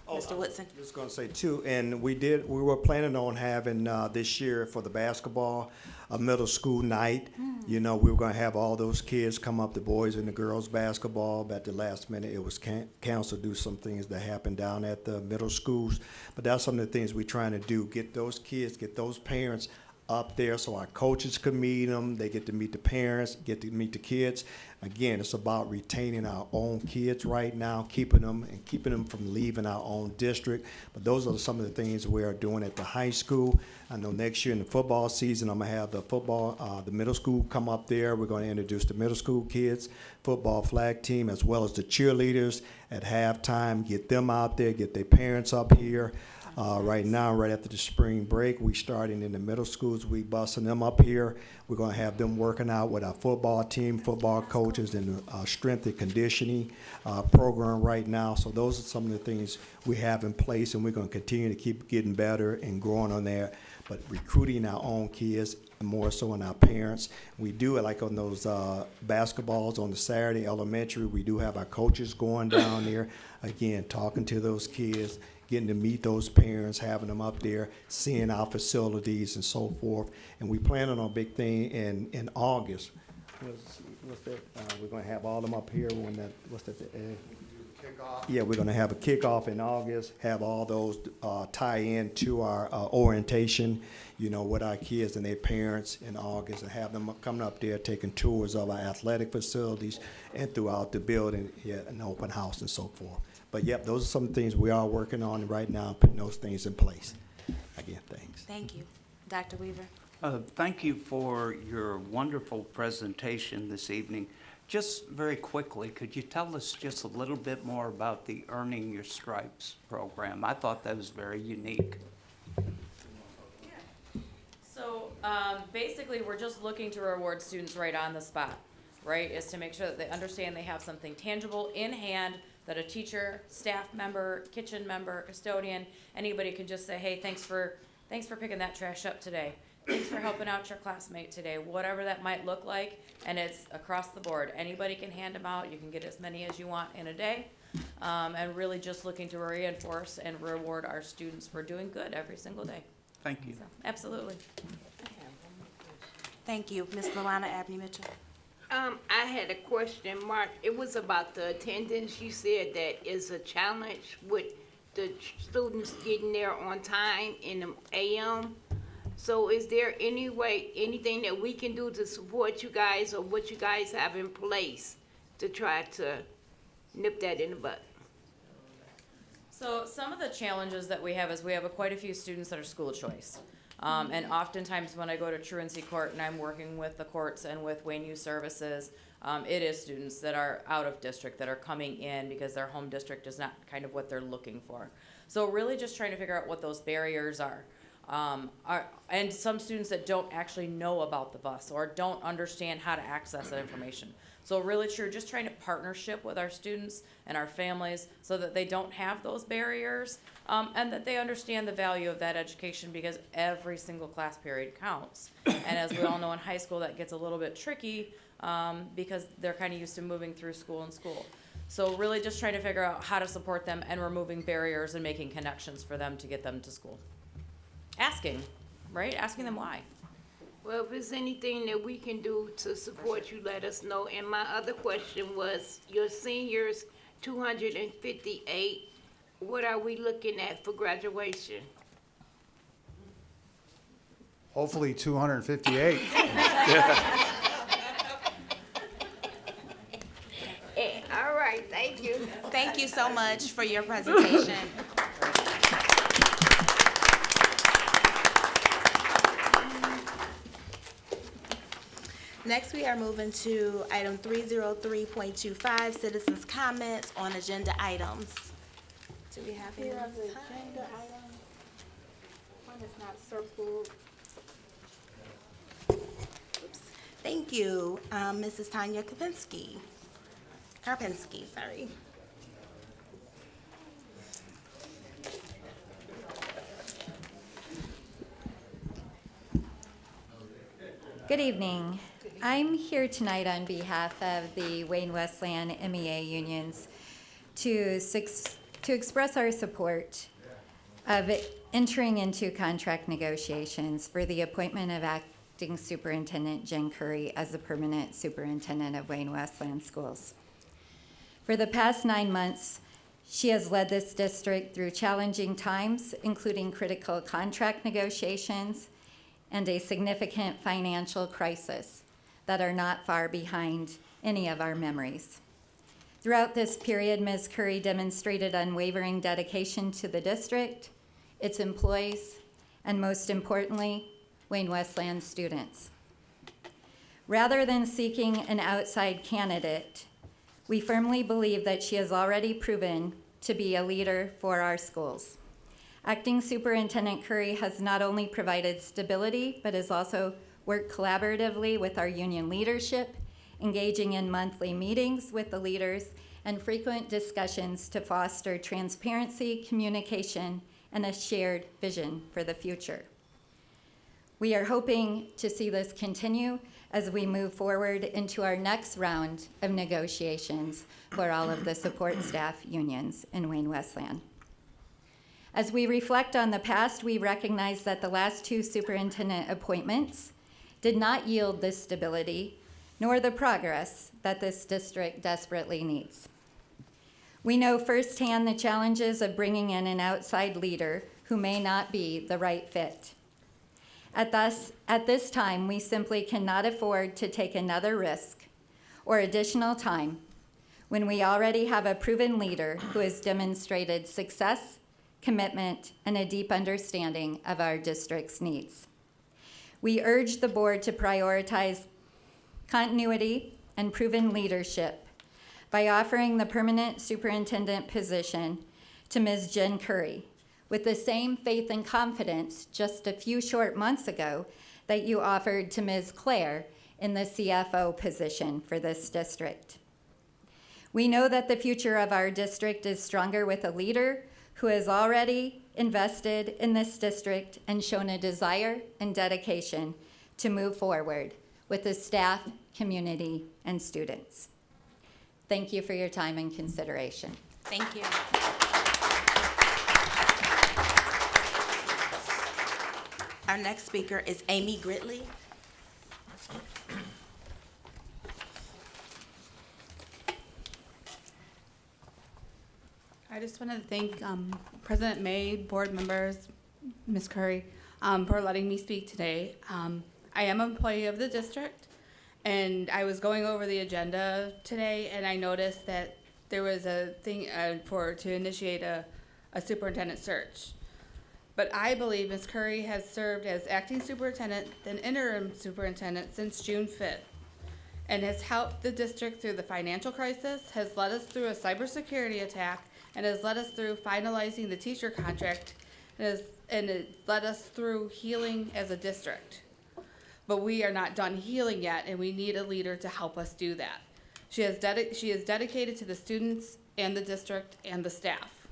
Mr. Woodson? I was going to say too, and we were planning on having this year for the basketball a middle school night. We were going to have all those kids come up, the boys and the girls basketball, but at the last minute it was canceled due to some things that happened down at the middle schools. But that's some of the things we're trying to do, get those kids, get those parents up there so our coaches can meet them, they get to meet the parents, get to meet the kids. Again, it's about retaining our own kids right now, keeping them from leaving our own district. But those are some of the things we are doing at the high school. I know next year in the football season, I'm gonna have the middle school come up there. We're gonna introduce the middle school kids, football flag team, as well as the cheerleaders at halftime, get them out there, get their parents up here. Right now, right after the spring break, we starting in the middle schools. We busing them up here. We're gonna have them working out with our football team, football coaches, and strength and conditioning program right now. So those are some of the things we have in place, and we're gonna continue to keep getting better and growing on there. But recruiting our own kids, more so in our parents. We do it like on those basketballs on the Saturday elementary. We do have our coaches going down there, again, talking to those kids, getting to meet those parents, having them up there, seeing our facilities and so forth. And we planning on a big thing in August. What's that? We're gonna have all them up here when that, what's that? Yeah, we're gonna have a kickoff in August, have all those tie in to our orientation, you know, with our kids and their parents in August, and have them coming up there taking tours of our athletic facilities and throughout the building, yeah, an open house and so forth. But yep, those are some things we are working on right now, putting those things in place. Again, thanks. Thank you. Dr. Weaver? Thank you for your wonderful presentation this evening. Just very quickly, could you tell us just a little bit more about the Earning Your Stripes program? I thought that was very unique. So basically, we're just looking to reward students right on the spot, right? Is to make sure that they understand they have something tangible in hand that a teacher, staff member, kitchen member, custodian, anybody can just say, hey, thanks for picking that trash up today. Thanks for helping out your classmate today, whatever that might look like, and it's across the board. Anybody can hand them out. You can get as many as you want in a day, and really just looking to reinforce and reward our students for doing good every single day. Thank you. So, absolutely. Thank you. Ms. Lalana Abney Mitchell? I had a question, Mark. It was about the attendance. You said that is a challenge with the students getting there on time in the AM. So is there any way, anything that we can do to support you guys, or what you guys have in place to try to nip that in the bud? So some of the challenges that we have is we have quite a few students that are school choice. And oftentimes when I go to truancy court and I'm working with the courts and with Wayne Youth Services, it is students that are out of district that are coming in because their home district is not kind of what they're looking for. So really just trying to figure out what those barriers are. And some students that don't actually know about the bus or don't understand how to access that information. So really true, just trying to partnership with our students and our families so that they don't have those barriers, and that they understand the value of that education, because every single class period counts. And as we all know, in high school that gets a little bit tricky because they're kind of used to moving through school and school. So really just trying to figure out how to support them and removing barriers and making connections for them to get them to school. Asking, right? Asking them why. Well, if there's anything that we can do to support you, let us know. And my other question was, your seniors, 258, what are we looking at for graduation? Hopefully 258. All right, thank you. Thank you so much for your presentation. Next, we are moving to item 303.25, citizens' comments on agenda items. Do we have any? Here are the agenda items. One is not circled. Thank you. Mrs. Tanya Karpinski, sorry. Good evening. I'm here tonight on behalf of the Wayne Westland MEA unions to express our support of entering into contract negotiations for the appointment of Acting Superintendent Jen Curry as the permanent superintendent of Wayne Westland Schools. For the past 9 months, she has led this district through challenging times, including critical contract negotiations and a significant financial crisis that are not far behind any of our memories. Throughout this period, Ms. Curry demonstrated unwavering dedication to the district, its employees, and most importantly, Wayne Westland students. Rather than seeking an outside candidate, we firmly believe that she has already proven to be a leader for our schools. Acting Superintendent Curry has not only provided stability, but has also worked collaboratively with our union leadership, engaging in monthly meetings with the leaders and frequent discussions to foster transparency, communication, and a shared vision for the future. We are hoping to see this continue as we move forward into our next round of negotiations for all of the support staff unions in Wayne Westland. As we reflect on the past, we recognize that the last two superintendent appointments did not yield the stability nor the progress that this district desperately needs. We know firsthand the challenges of bringing in an outside leader who may not be the right fit. At this time, we simply cannot afford to take another risk or additional time when we already have a proven leader who has demonstrated success, commitment, and a deep understanding of our district's needs. We urge the board to prioritize continuity and proven leadership by offering the permanent superintendent position to Ms. Jen Curry, with the same faith and confidence just a few short months ago that you offered to Ms. Claire in the CFO position for this district. We know that the future of our district is stronger with a leader who has already invested in this district and shown a desire and dedication to move forward with the staff, community, and students. Thank you for your time and consideration. Thank you. Our next speaker is Amy Gridley. I just wanted to thank President May, board members, Ms. Curry, for letting me speak today. I am an employee of the district, and I was going over the agenda today, and I noticed that there was a thing to initiate a superintendent search. But I believe Ms. Curry has served as acting superintendent, then interim superintendent since June 5th, and has helped the district through the financial crisis, has led us through a cybersecurity attack, and has led us through finalizing the teacher contract, and it led us through healing as a district. But we are not done healing yet, and we need a leader to help us do that. She is dedicated to the students and the district and the staff.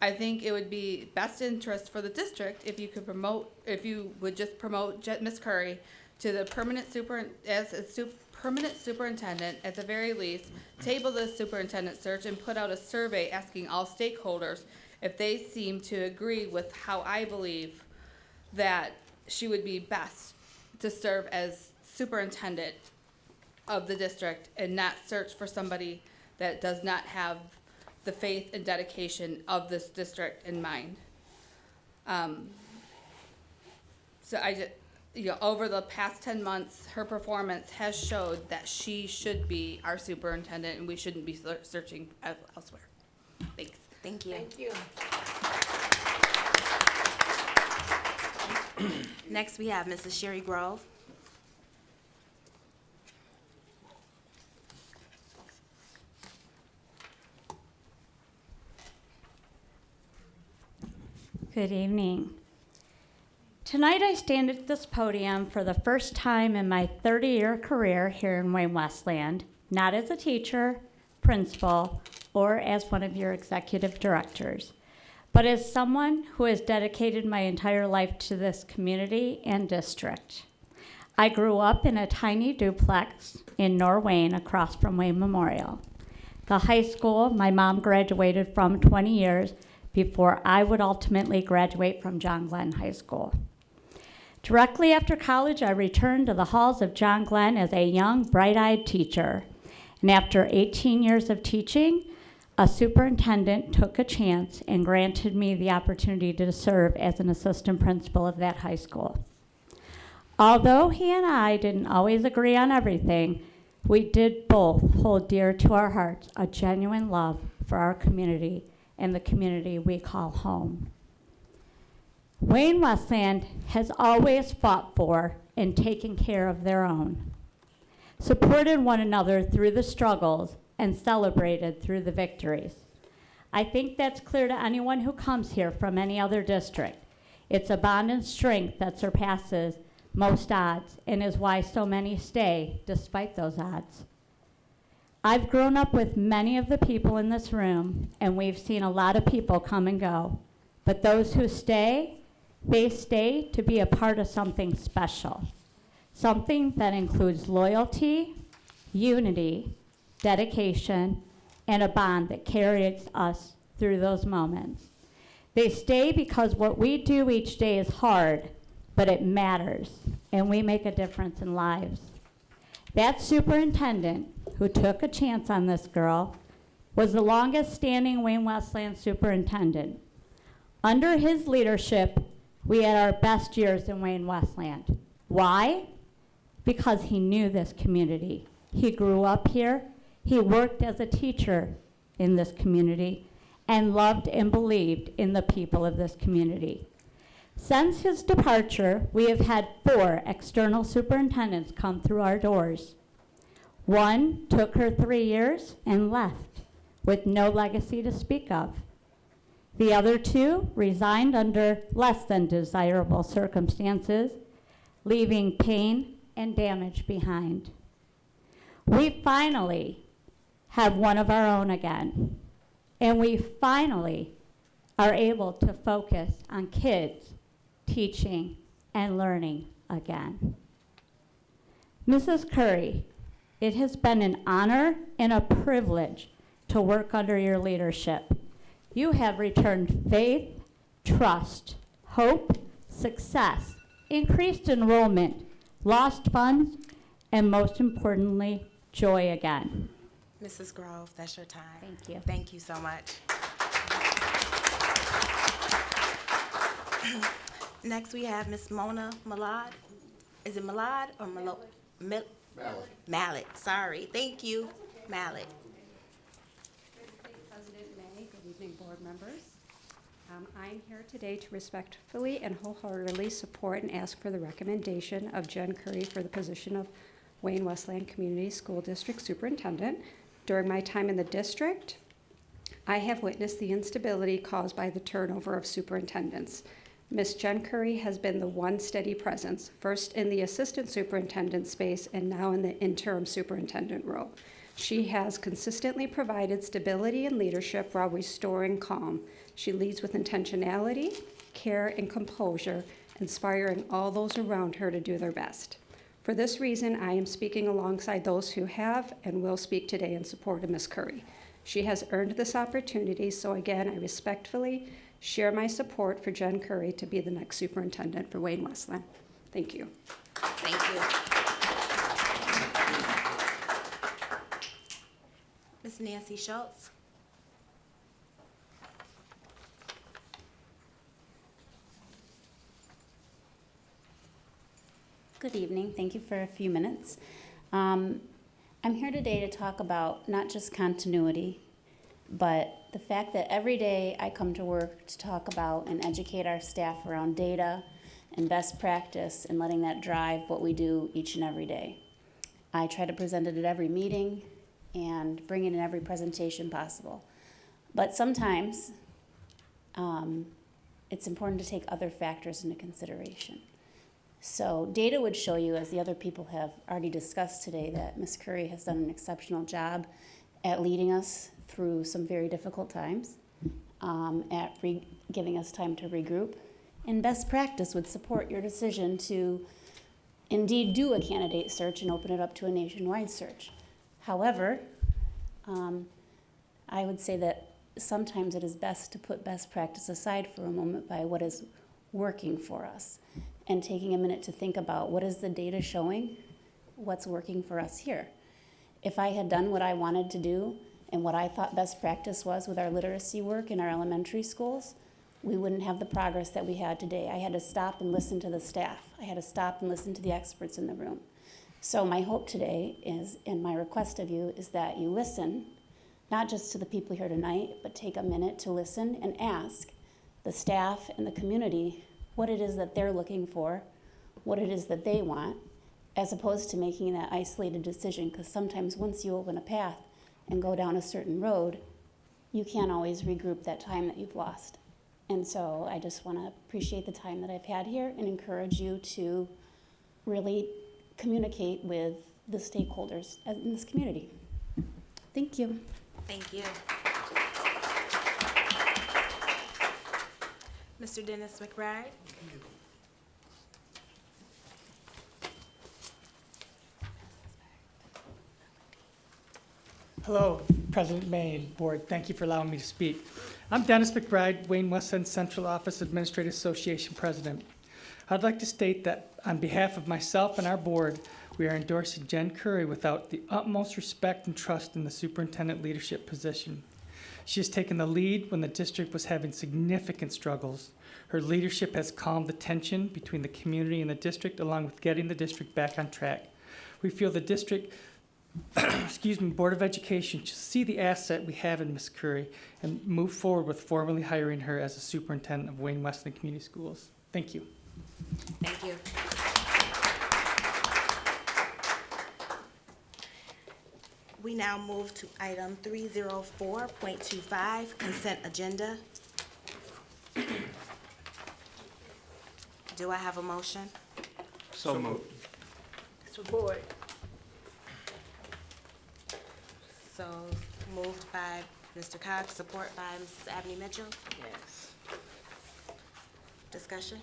I think it would be best interest for the district if you would just promote Ms. Curry to the permanent superintendent at the very least, table the superintendent search and put out a survey asking all stakeholders if they seem to agree with how I believe that she would be best to serve as superintendent of the district, and not search for somebody that does not have the faith and dedication of this district in mind. So I just, over the past 10 months, her performance has showed that she should be our superintendent, and we shouldn't be searching elsewhere. Thanks. Thank you. Thank you. Next, we have Mrs. Sherry Grove. Good evening. Tonight I stand at this podium for the first time in my 30-year career here in Wayne Westland, not as a teacher, principal, or as one of your executive directors, but as someone who has dedicated my entire life to this community and district. I grew up in a tiny duplex in Norwayne across from Wayne Memorial. The high school my mom graduated from 20 years before I would ultimately graduate from John Glenn High School. Directly after college, I returned to the halls of John Glenn as a young, bright-eyed teacher. And after 18 years of teaching, a superintendent took a chance and granted me the opportunity to serve as an assistant principal of that high school. Although he and I didn't always agree on everything, we did both hold dear to our hearts a genuine love for our community and the community we call home. Wayne Westland has always fought for and taken care of their own, supported one another through the struggles, and celebrated through the victories. I think that's clear to anyone who comes here from any other district. It's a bond and strength that surpasses most odds and is why so many stay despite those odds. I've grown up with many of the people in this room, and we've seen a lot of people come and go. But those who stay, they stay to be a part of something special. Something that includes loyalty, unity, dedication, and a bond that carries us through those moments. They stay because what we do each day is hard, but it matters, and we make a difference in lives. That superintendent who took a chance on this girl was the longest standing Wayne Westland superintendent. Under his leadership, we had our best years in Wayne Westland. Why? Because he knew this community. He grew up here, he worked as a teacher in this community, and loved and believed in the people of this community. Since his departure, we have had 4 external superintendents come through our doors. One took her 3 years and left with no legacy to speak of. The other 2 resigned under less than desirable circumstances, leaving pain and damage behind. We finally have one of our own again, and we finally are able to focus on kids, teaching, and learning again. Mrs. Curry, it has been an honor and a privilege to work under your leadership. You have returned faith, trust, hope, success, increased enrollment, lost funds, and most importantly, joy again. Mrs. Grove, that's your time. Thank you. Thank you so much. Next, we have Miss Mona Malad. Is it Malad or Mallet? Mallet, sorry. Thank you, Mallet. President May, good evening, board members. I'm here today to respectfully and wholeheartedly support and ask for the recommendation of Jen Curry for the position of Wayne Westland Community School District Superintendent. During my time in the district, I have witnessed the instability caused by the turnover of superintendents. Ms. Jen Curry has been the one steady presence, first in the assistant superintendent space and now in the interim superintendent role. She has consistently provided stability and leadership while restoring calm. She leads with intentionality, care, and composure, inspiring all those around her to do their best. For this reason, I am speaking alongside those who have and will speak today in support of Ms. Curry. She has earned this opportunity, so again, I respectfully share my support for Jen Curry to be the next superintendent for Wayne Westland. Thank you. Thank you. Miss Nancy Schultz. Good evening. Thank you for a few minutes. I'm here today to talk about not just continuity, but the fact that every day I come to work to talk about and educate our staff around data and best practice and letting that drive what we do each and every day. I try to present it at every meeting and bring it in every presentation possible. But sometimes it's important to take other factors into consideration. So data would show you, as the other people have already discussed today, that Ms. Curry has done an exceptional job at leading us through some very difficult times, at giving us time to regroup. And best practice would support your decision to indeed do a candidate search and open it up to a nationwide search. However, I would say that sometimes it is best to put best practice aside for a moment by what is working for us and taking a minute to think about what is the data showing, what's working for us here. If I had done what I wanted to do and what I thought best practice was with our literacy work in our elementary schools, we wouldn't have the progress that we had today. I had to stop and listen to the staff. I had to stop and listen to the experts in the room. So my hope today is, and my request of you, is that you listen, not just to the people here tonight, but take a minute to listen and ask the staff and the community what it is that they're looking for, what it is that they want, as opposed to making that isolated decision, because sometimes once you open a path and go down a certain road, you can't always regroup that time that you've lost. And so I just want to appreciate the time that I've had here and encourage you to really communicate with the stakeholders in this community. Thank you. Thank you. Mr. Dennis McBride. Hello, President May and Board. Thank you for allowing me to speak. I'm Dennis McBride, Wayne West End Central Office Administrative Association President. I'd like to state that on behalf of myself and our board, we are endorsing Jen Curry without the utmost respect and trust in the superintendent leadership position. She has taken the lead when the district was having significant struggles. Her leadership has calmed the tension between the community and the district, along with getting the district back on track. We feel the district Board of Education should see the asset we have in Ms. Curry and move forward with formally hiring her as a superintendent of Wayne Westland Community Schools. Thank you. Thank you. We now move to item 304.25, consent agenda. Do I have a motion? So moved. Support. So moved by Mr. Cox, support by Mrs. Abney Mitchell. Yes. Discussion?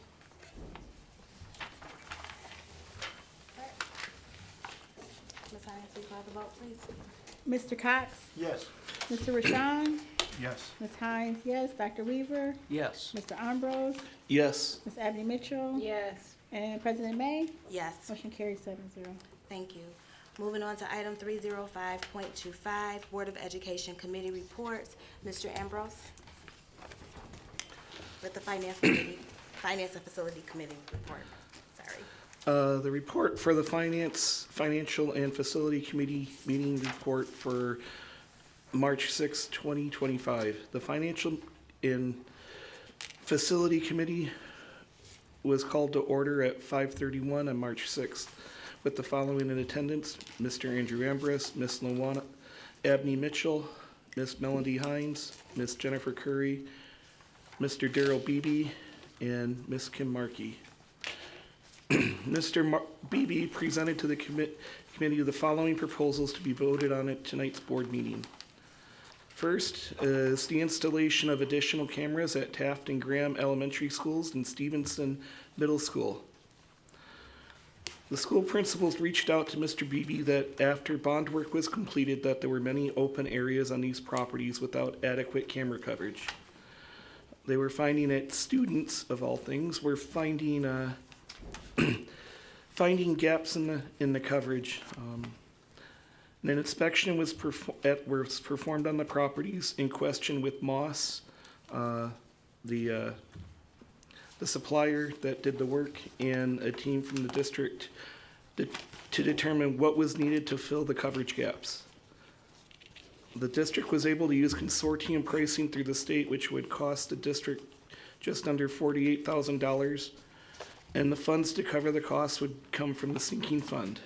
Ms. Hines, will you call the vote, please? Mr. Cox? Yes. Mr. Rashawn? Yes. Ms. Hines, yes. Dr. Weaver? Yes. Mr. Ambrose? Yes. Ms. Abney Mitchell? Yes. And President May? Yes. Motion carries 7-0. Thank you. Moving on to item 305.25, Board of Education Committee reports. Mr. Ambrose? With the Finance and Facility Committee report. Sorry. The report for the Financial and Facility Committee meeting report for March 6, 2025. The Financial and Facility Committee was called to order at 5:31 on March 6th with the following in attendance: Mr. Andrew Ambrose, Ms. Lawana Abney Mitchell, Ms. Melody Hines, Ms. Jennifer Curry, Mr. Daryl Beebe, and Ms. Kim Markey. Mr. Beebe presented to the committee the following proposals to be voted on at tonight's board meeting. First is the installation of additional cameras at Taft and Graham Elementary Schools and Stevenson Middle School. The school principals reached out to Mr. Beebe that after bond work was completed that there were many open areas on these properties without adequate camera coverage. They were finding that students, of all things, were finding finding gaps in the coverage. An inspection was performed on the properties in question with Moss, the supplier that did the work, and a team from the district to determine what was needed to fill the coverage gaps. The district was able to use consortium pricing through the state, which would cost the district just under $48,000, and the funds to cover the costs would come from the sinking fund.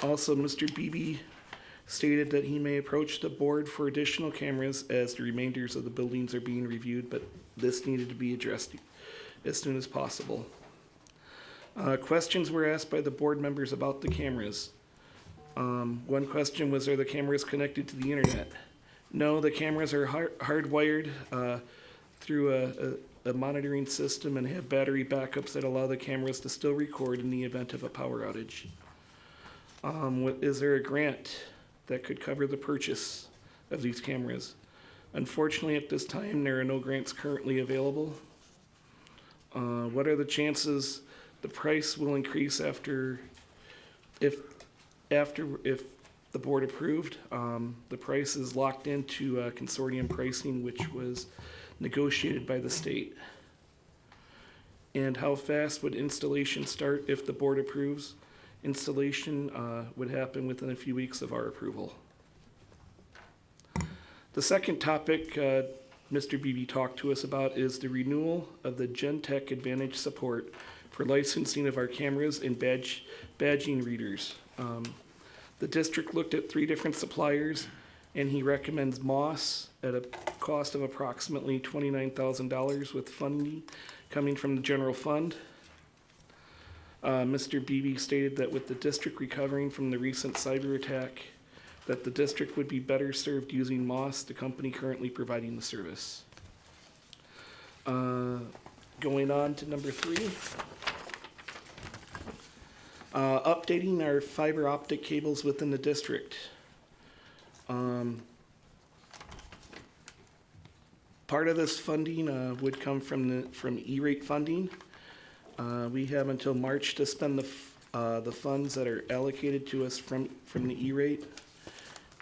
Also, Mr. Beebe stated that he may approach the board for additional cameras as the remainders of the buildings are being reviewed, but this needed to be addressed as soon as possible. Questions were asked by the board members about the cameras. One question was, are the cameras connected to the internet? No, the cameras are hardwired through a monitoring system and have battery backups that allow the cameras to still record in the event of a power outage. Is there a grant that could cover the purchase of these cameras? Unfortunately, at this time, there are no grants currently available. What are the chances the price will increase if the board approved? The price is locked into consortium pricing, which was negotiated by the state. And how fast would installation start if the board approves? Installation would happen within a few weeks of our approval. The second topic Mr. Beebe talked to us about is the renewal of the Gentech Advantage support for licensing of our cameras and badging readers. The district looked at 3 different suppliers and he recommends Moss at a cost of approximately $29,000 with funding coming from the general fund. Mr. Beebe stated that with the district recovering from the recent cyber attack, that the district would be better served using Moss, the company currently providing the service. Going on to number 3. Updating our fiber optic cables within the district. Part of this funding would come from E-rate funding. We have until March to spend the funds that are allocated to us from the E-rate.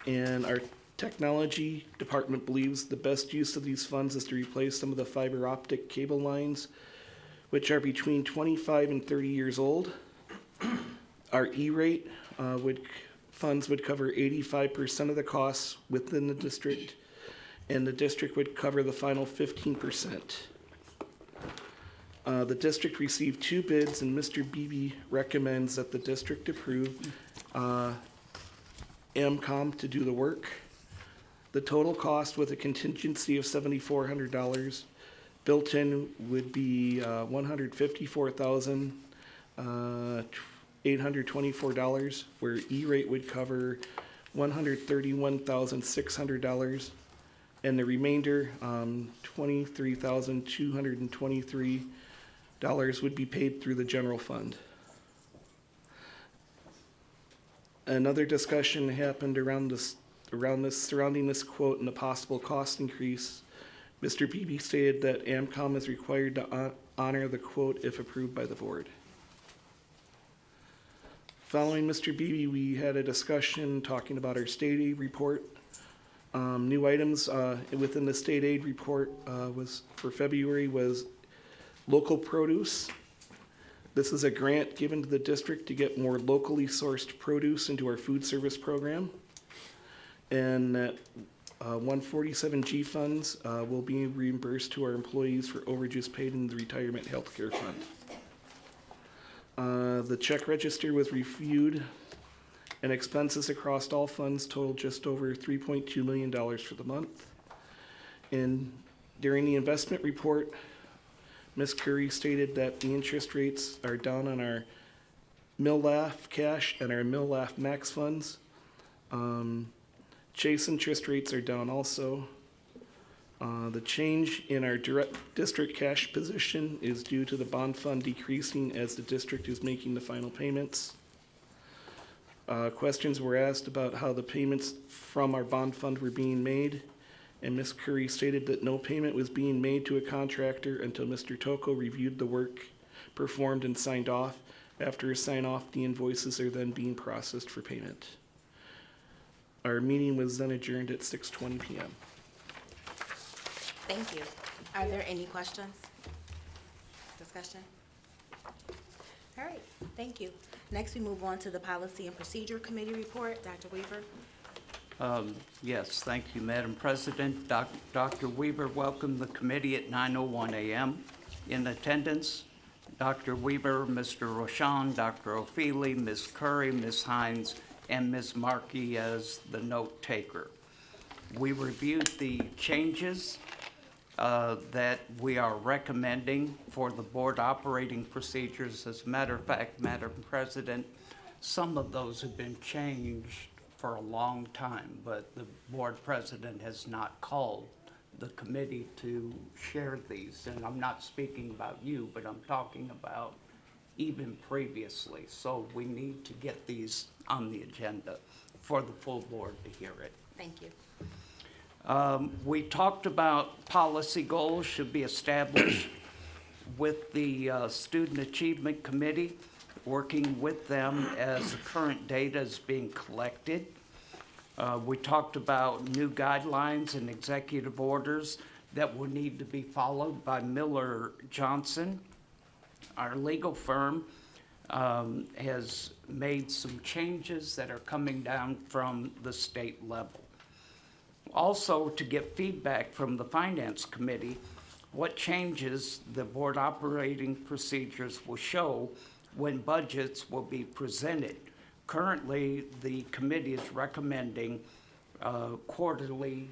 And our technology department believes the best use of these funds is to replace some of the fiber optic cable lines, which are between 25 and 30 years old. Our E-rate funds would cover 85% of the costs within the district, and the district would cover the final 15%. The district received 2 bids, and Mr. Beebe recommends that the district approve AMCOM to do the work. The total cost with a contingency of $7,400 built in would be $154,824, where E-rate would cover $131,600, and the remainder, $23,223 would be paid through the general fund. Another discussion happened surrounding this quote and the possible cost increase. Mr. Beebe stated that AMCOM is required to honor the quote if approved by the board. Following Mr. Beebe, we had a discussion talking about our state aid report. New items within the state aid report was for February was local produce. This is a grant given to the district to get more locally sourced produce into our food service program. And that 147G funds will be reimbursed to our employees for overages paid in the retirement health care fund. The check register was reviewed, and expenses across all funds totaled just over $3.2 million for the month. And during the investment report, Ms. Curry stated that the interest rates are down on our MILLAF cash and our MILLAF max funds. Chase interest rates are down also. The change in our direct district cash position is due to the bond fund decreasing as the district is making the final payments. Questions were asked about how the payments from our bond fund were being made, and Ms. Curry stated that no payment was being made to a contractor until Mr. Toko reviewed the work performed and signed off. After a sign off, the invoices are then being processed for payment. Our meeting was then adjourned at 6:20 p.m. Thank you. Are there any questions? Discussion? All right, thank you. Next, we move on to the Policy and Procedure Committee report. Dr. Weaver? Yes, thank you, Madam President. Dr. Weaver welcomed the committee at 9:01 a.m. In attendance, Dr. Weaver, Mr. Roshan, Dr. O'Feely, Ms. Curry, Ms. Hines, and Ms. Markey as the note taker. We reviewed the changes that we are recommending for the board operating procedures. As a matter of fact, Madam President, some of those have been changed for a long time, but the board president has not called the committee to share these. And I'm not speaking about you, but I'm talking about even previously. So we need to get these on the agenda for the full board to hear it. Thank you. We talked about policy goals should be established with the Student Achievement Committee, working with them as the current data is being collected. We talked about new guidelines and executive orders that will need to be followed by Miller Johnson. Our legal firm has made some changes that are coming down from the state level. Also, to get feedback from the Finance Committee, what changes the board operating procedures will show when budgets will be presented. Currently, the committee is recommending quarterly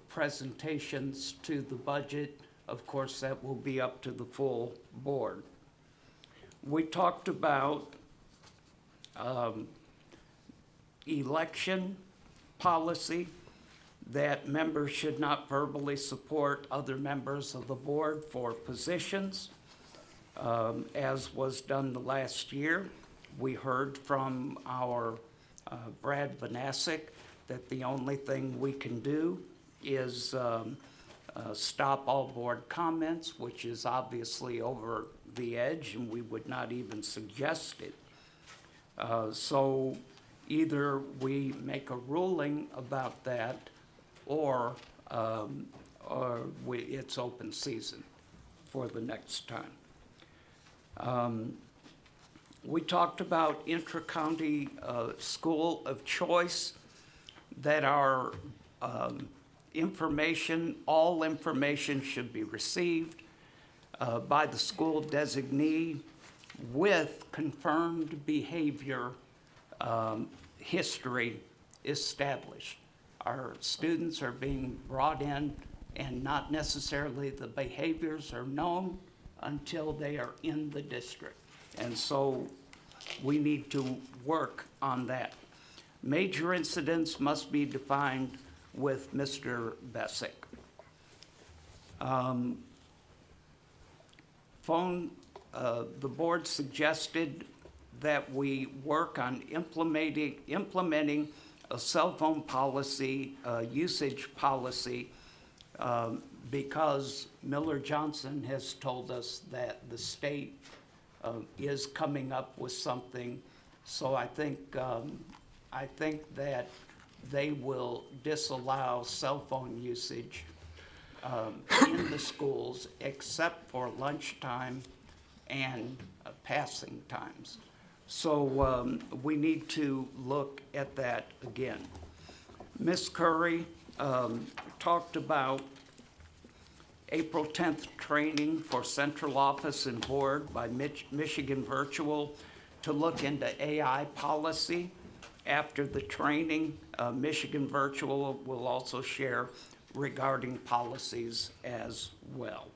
presentations to the budget. Of course, that will be up to the full board. We talked about election policy, that members should not verbally support other members of the board for positions, as was done the last year. We heard from our Brad Vanasek that the only thing we can do is stop all board comments, which is obviously over the edge, and we would not even suggest it. So either we make a ruling about that, or it's open season for the next time. We talked about intra-county school of choice, that our all information should be received by the school designee with confirmed behavior history established. Our students are being brought in, and not necessarily the behaviors are known until they are in the district. And so we need to work on that. Major incidents must be defined with Mr. Bessick. The board suggested that we work on implementing a cell phone policy, usage policy, because Miller Johnson has told us that the state is coming up with something. So I think that they will disallow cell phone usage in the schools except for lunchtime and passing times. So we need to look at that again. Ms. Curry talked about April 10th training for central office and board by Michigan Virtual to look into AI policy. After the training, Michigan Virtual will also share regarding policies as well.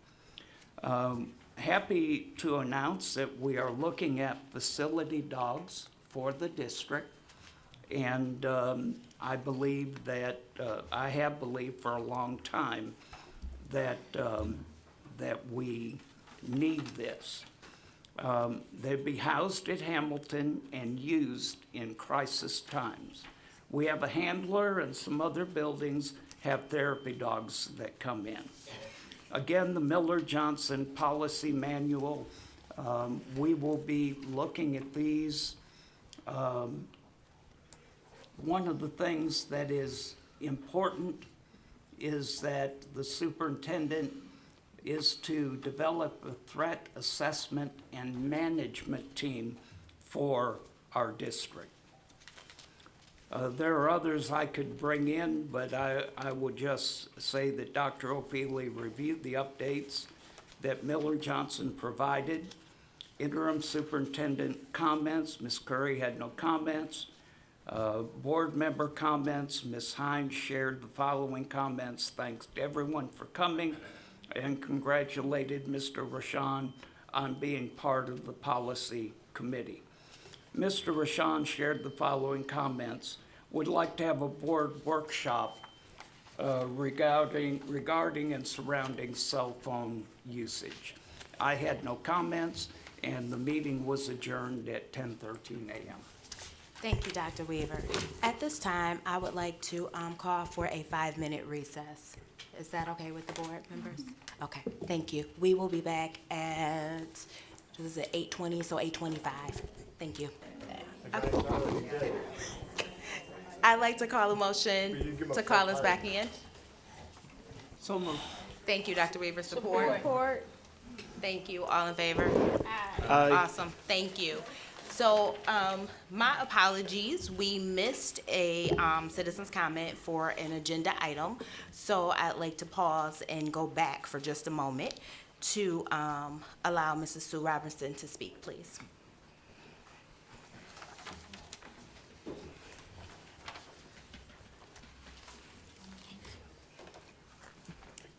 Happy to announce that we are looking at facility dogs for the district. And I believe that, I have believed for a long time that we need this. They'd be housed at Hamilton and used in crisis times. We have a handler, and some other buildings have therapy dogs that come in. Again, the Miller Johnson Policy Manual, we will be looking at these. One of the things that is important is that the superintendent is to develop a threat assessment and management team for our district. There are others I could bring in, but I would just say that Dr. O'Feely reviewed the updates that Miller Johnson provided. Interim superintendent comments, Ms. Curry had no comments. Board member comments, Ms. Hines shared the following comments: thanks to everyone for coming, and congratulated Mr. Rashan on being part of the policy committee. Mr. Rashan shared the following comments: would like to have a board workshop regarding and surrounding cell phone usage. I had no comments, and the meeting was adjourned at 10:13 a.m. Thank you, Dr. Weaver. At this time, I would like to call for a 5-minute recess. Is that okay with the board members? Okay, thank you. We will be back at, this is at 8:20, so 8:25. Thank you. I'd like to call a motion to call us back in. So moved. Thank you, Dr. Weaver. Support? Thank you. All in favor? Aye. Awesome. Thank you. So, my apologies. We missed a citizen's comment for an agenda item. So I'd like to pause and go back for just a moment to allow Mrs. Sue Robinson to speak, please.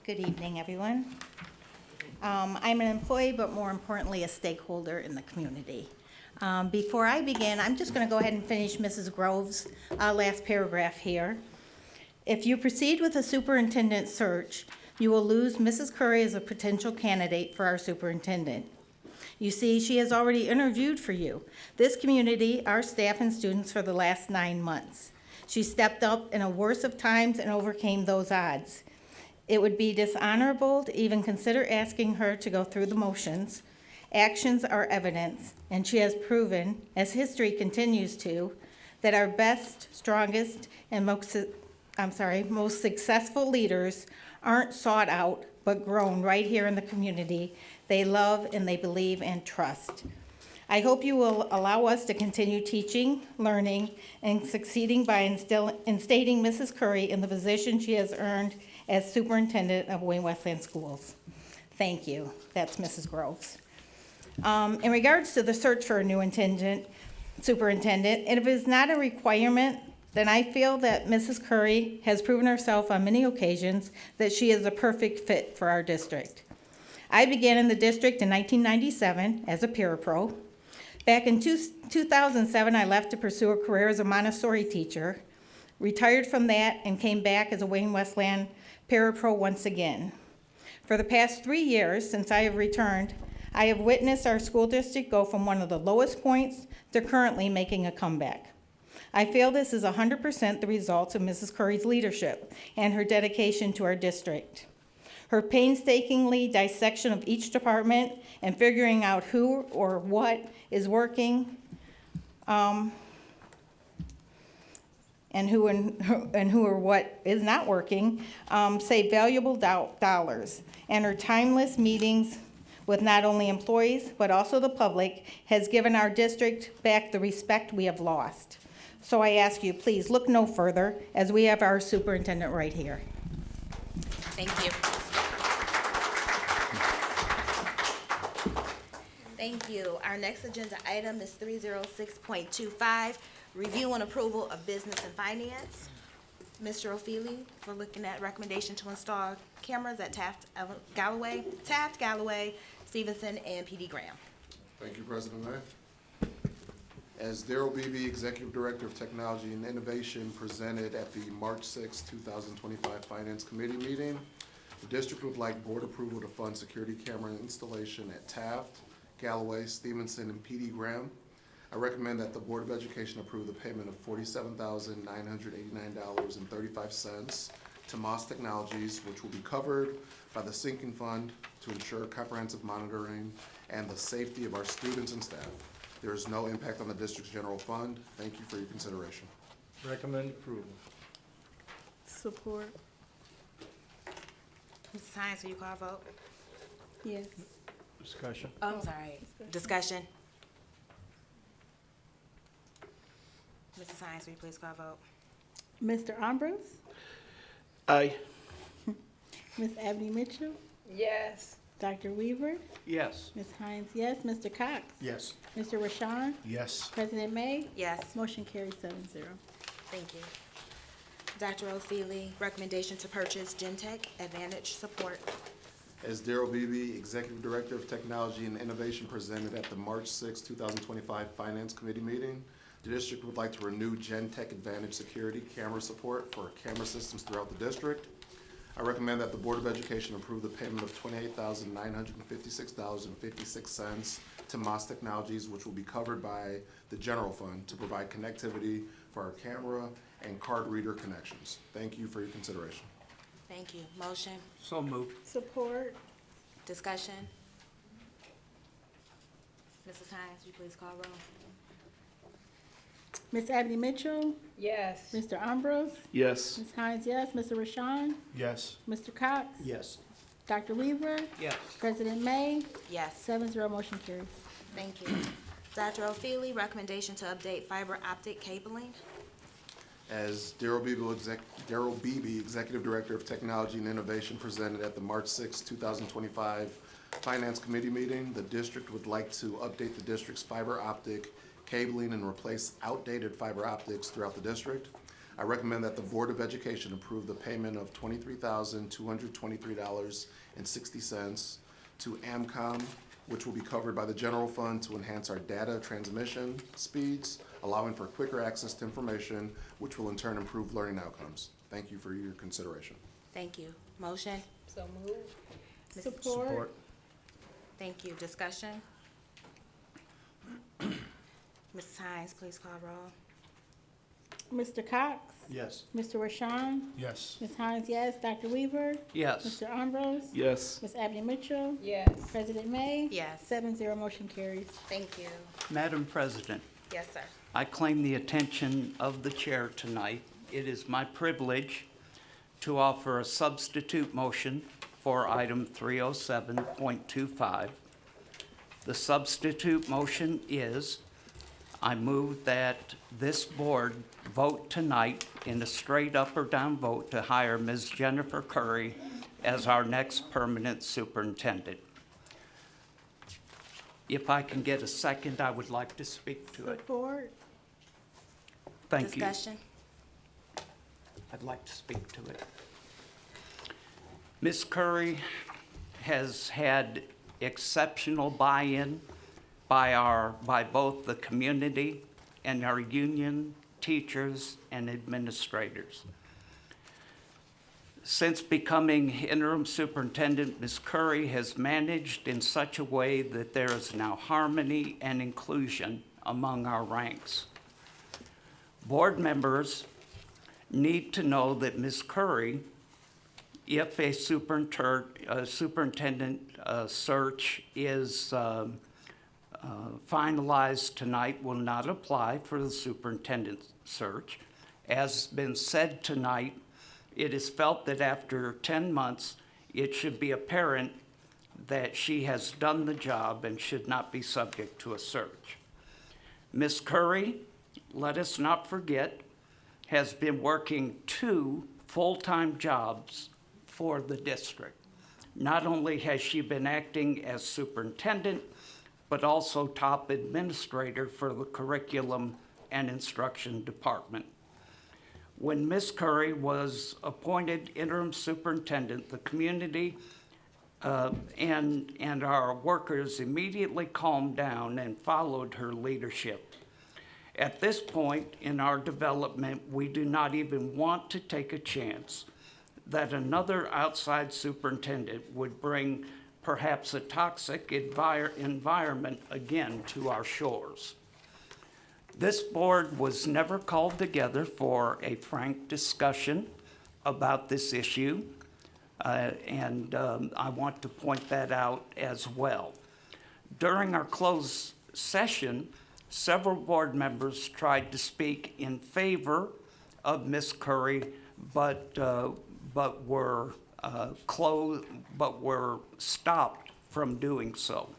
Good evening, everyone. I'm an employee, but more importantly, a stakeholder in the community. Before I begin, I'm just going to go ahead and finish Mrs. Grove's last paragraph here. If you proceed with a superintendent search, you will lose Mrs. Curry as a potential candidate for our superintendent. You see, she has already interviewed for you, this community, our staff and students for the last 9 months. She stepped up in a worst of times and overcame those odds. It would be dishonorable to even consider asking her to go through the motions. Actions are evidence, and she has proven, as history continues to, that our best, strongest, and most successful leaders aren't sought out, but grown right here in the community they love and they believe and trust. I hope you will allow us to continue teaching, learning, and succeeding by instating Mrs. Curry in the position she has earned as superintendent of Wayne Westland Schools. Thank you. That's Mrs. Groves. In regards to the search for a new superintendent, if it is not a requirement, then I feel that Mrs. Curry has proven herself on many occasions that she is a perfect fit for our district. I began in the district in 1997 as a parapro. Back in 2007, I left to pursue a career as a Montessori teacher, retired from that, and came back as a Wayne Westland parapro once again. For the past 3 years since I have returned, I have witnessed our school district go from one of the lowest points to currently making a comeback. I feel this is 100% the result of Mrs. Curry's leadership and her dedication to our district. Her painstakingly dissection of each department and figuring out who or what is working and who or what is not working save valuable dollars. And her timeless meetings with not only employees but also the public has given our district back the respect we have lost. So I ask you, please look no further, as we have our superintendent right here. Thank you. Thank you. Our next agenda item is 306.25, review and approval of business and finance. Mr. O'Feely, we're looking at recommendation to install cameras at Taft Galloway, Stevenson, and PD Graham. Thank you, President May. As Daryl Beebe, Executive Director of Technology and Innovation, presented at the March 6, 2025 Finance Committee meeting, the district would like board approval to fund security camera installation at Taft, Galloway, Stevenson, and PD Graham. I recommend that the Board of Education approve the payment of $47,989.35 to Moss Technologies, which will be covered by the sinking fund to ensure comprehensive monitoring and the safety of our students and staff. There is no impact on the district's general fund. Thank you for your consideration. Recommend approval. Support. Mrs. Hines, will you call a vote? Yes. Discussion. Oh, I'm sorry. Discussion. Mrs. Hines, will you please call a vote? Mr. Ambrose? Aye. Ms. Abney Mitchell? Yes. Dr. Weaver? Yes. Ms. Hines, yes. Mr. Cox? Yes. Mr. Rashawn? Yes. President May? Yes. Motion carries 7-0. Thank you. Dr. O'Feely, recommendation to purchase Gentech Advantage Support. As Daryl Beebe, Executive Director of Technology and Innovation, presented at the March 6, 2025 Finance Committee meeting, the district would like to renew Gentech Advantage security camera support for camera systems throughout the district. I recommend that the Board of Education approve the payment of $28,956.56 to Moss Technologies, which will be covered by the general fund to provide connectivity for our camera and card reader connections. Thank you for your consideration. Thank you. Motion, So moved. Support. discussion. Mrs. Hines, will you please call roll? Ms. Abney Mitchell? Yes. Mr. Ambrose? Yes. Ms. Hines, yes. Mr. Rashawn? Yes. Mr. Cox? Yes. Dr. Weaver? Yes. President May? Yes. 7-0, motion carries. Thank you. Dr. O'Feely, recommendation to update fiber optic cabling. As Daryl Beebe, Executive Director of Technology and Innovation, presented at the March 6, 2025 Finance Committee meeting, the district would like to update the district's fiber optic cabling and replace outdated fiber optics throughout the district. I recommend that the Board of Education approve the payment of $23,223.60 to AMCOM, which will be covered by the general fund to enhance our data transmission speeds, allowing for quicker access to information, which will in turn improve learning outcomes. Thank you for your consideration. Thank you. Motion? So moved. Support. Thank you. Discussion? Mrs. Hines, please call roll. Mr. Cox? Yes. Mr. Rashawn? Yes. Ms. Hines, yes. Dr. Weaver? Yes. Mr. Ambrose? Yes. Ms. Abney Mitchell? Yes. President May? Yes. 7-0, motion carries. Thank you. Madam President, Yes, sir. I claim the attention of the chair tonight. It is my privilege to offer a substitute motion for item 307.25. The substitute motion is, I move that this board vote tonight in a straight up or down vote to hire Ms. Jennifer Curry as our next permanent superintendent. If I can get a second, I would like to speak to it. Support. Thank you. Discussion? I'd like to speak to it. Ms. Curry has had exceptional buy-in by both the community and our union teachers and administrators. Since becoming interim superintendent, Ms. Curry has managed in such a way that there is now harmony and inclusion among our ranks. Board members need to know that Ms. Curry, if a superintendent search is finalized tonight, will not apply for the superintendent search. As been said tonight, it is felt that after 10 months, it should be apparent that she has done the job and should not be subject to a search. Ms. Curry, let us not forget, has been working 2 full-time jobs for the district. Not only has she been acting as superintendent, but also top administrator for the curriculum and instruction department. When Ms. Curry was appointed interim superintendent, the community and our workers immediately calmed down and followed her leadership. At this point in our development, we do not even want to take a chance that another outside superintendent would bring perhaps a toxic environment again to our shores. This board was never called together for a frank discussion about this issue, and I want to point that out as well. During our closed session, several board members tried to speak in favor of Ms. Curry, but were stopped from doing so.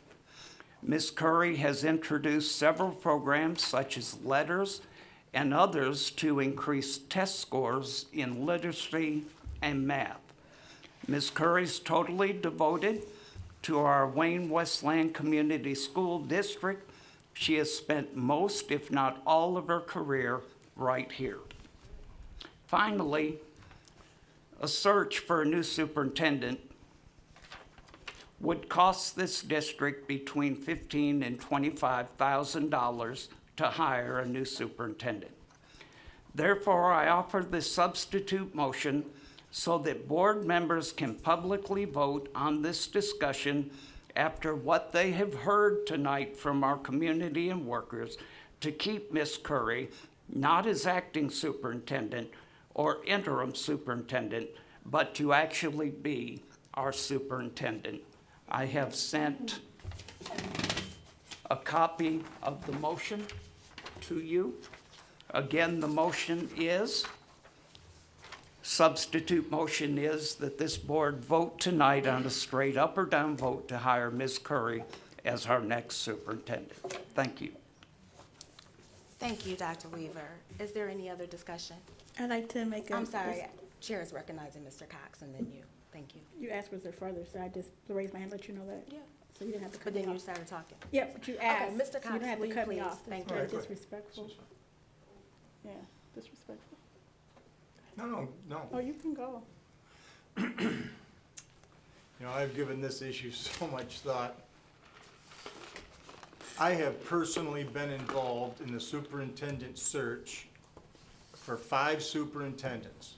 Ms. Curry has introduced several programs such as letters and others to increase test scores in literacy and math. Ms. Curry's totally devoted to our Wayne Westland Community School District. She has spent most, if not all, of her career right here. Finally, a search for a new superintendent would cost this district between $15,000 and $25,000 to hire a new superintendent. Therefore, I offer this substitute motion so that board members can publicly vote on this discussion after what they have heard tonight from our community and workers to keep Ms. Curry not as acting superintendent or interim superintendent, but to actually be our superintendent. I have sent a copy of the motion to you. Again, the motion is, substitute motion is that this board vote tonight on a straight up or down vote to hire Ms. Curry as our next superintendent. Thank you. Thank you, Dr. Weaver. Is there any other discussion? I'd like to make a. I'm sorry, Chair is recognizing Mr. Cox and then you. Thank you. You asked was there further, so I just raised my hand, let you know that. Yeah. So you didn't have to cut But me then you off. started talking. Yeah, but you asked. Mr. so Cox, you don't have will to you cut me please? off. Thank That's you. very disrespectful. Yeah, disrespectful. No. Oh, you can go. You know, I've given this issue so much thought. I have personally been involved in the superintendent search for 5 superintendents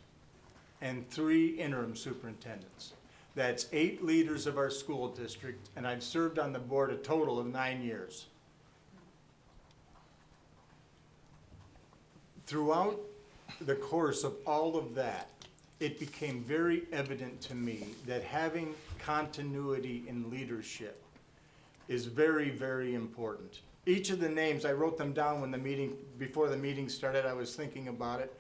and 3 interim superintendents. That's 8 leaders of our school district, and I've served on the board a total of 9 years. Throughout the course of all of that, it became very evident to me that having continuity in leadership is very, very important. Each of the names, I wrote them down when before the meeting started, I was thinking about it.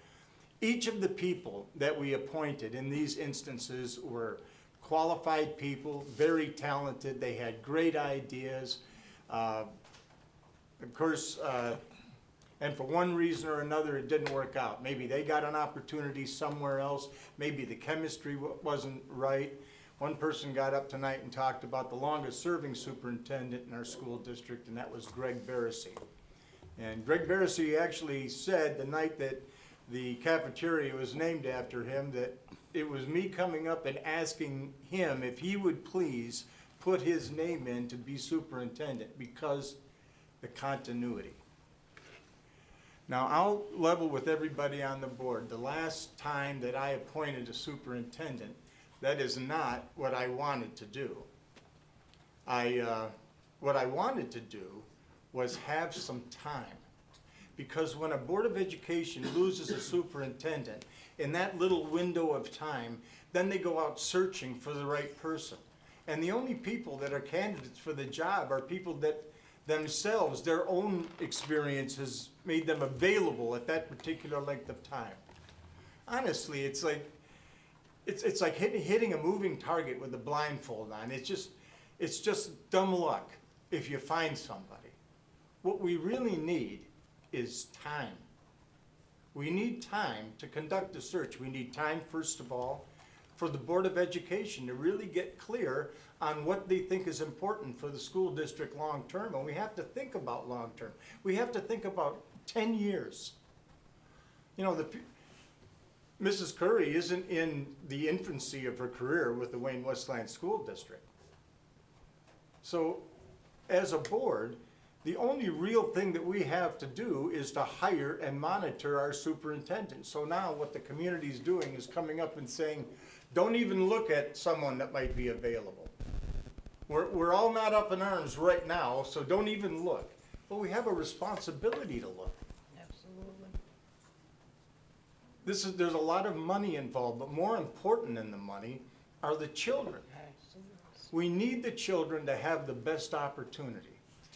Each of the people that we appointed in these instances were qualified people, very talented, they had great ideas. Of course, and for one reason or another, it didn't work out. Maybe they got an opportunity somewhere else. Maybe the chemistry wasn't right. One person got up tonight and talked about the longest serving superintendent in our school district, and that was Greg Barassi. And Greg Barassi actually said the night that the cafeteria was named after him that it was me coming up and asking him if he would please put his name in to be superintendent because the continuity. Now, I'll level with everybody on the board. The last time that I appointed a superintendent, that is not what I wanted to do. What I wanted to do was have some time. Because when a Board of Education loses a superintendent, in that little window of time, then they go out searching for the right person. And the only people that are candidates for the job are people that themselves, their own experiences made them available at that particular length of time. Honestly, it's like hitting a moving target with a blindfold on. It's just dumb luck if you find somebody. What we really need is time. We need time to conduct a search. We need time, first of all, for the Board of Education to really get clear on what they think is important for the school district long-term, and we have to think about long-term. We have to think about 10 years. You know, Mrs. Curry isn't in the infancy of her career with the Wayne Westland School District. So, as a board, the only real thing that we have to do is to hire and monitor our superintendent. So now what the community's doing is coming up and saying, don't even look at someone that might be available. We're all not up in arms right now, so don't even look. But we have a responsibility to look. Absolutely. There's a lot of money involved, but more important than the money are the children. We need the children to have the best opportunity.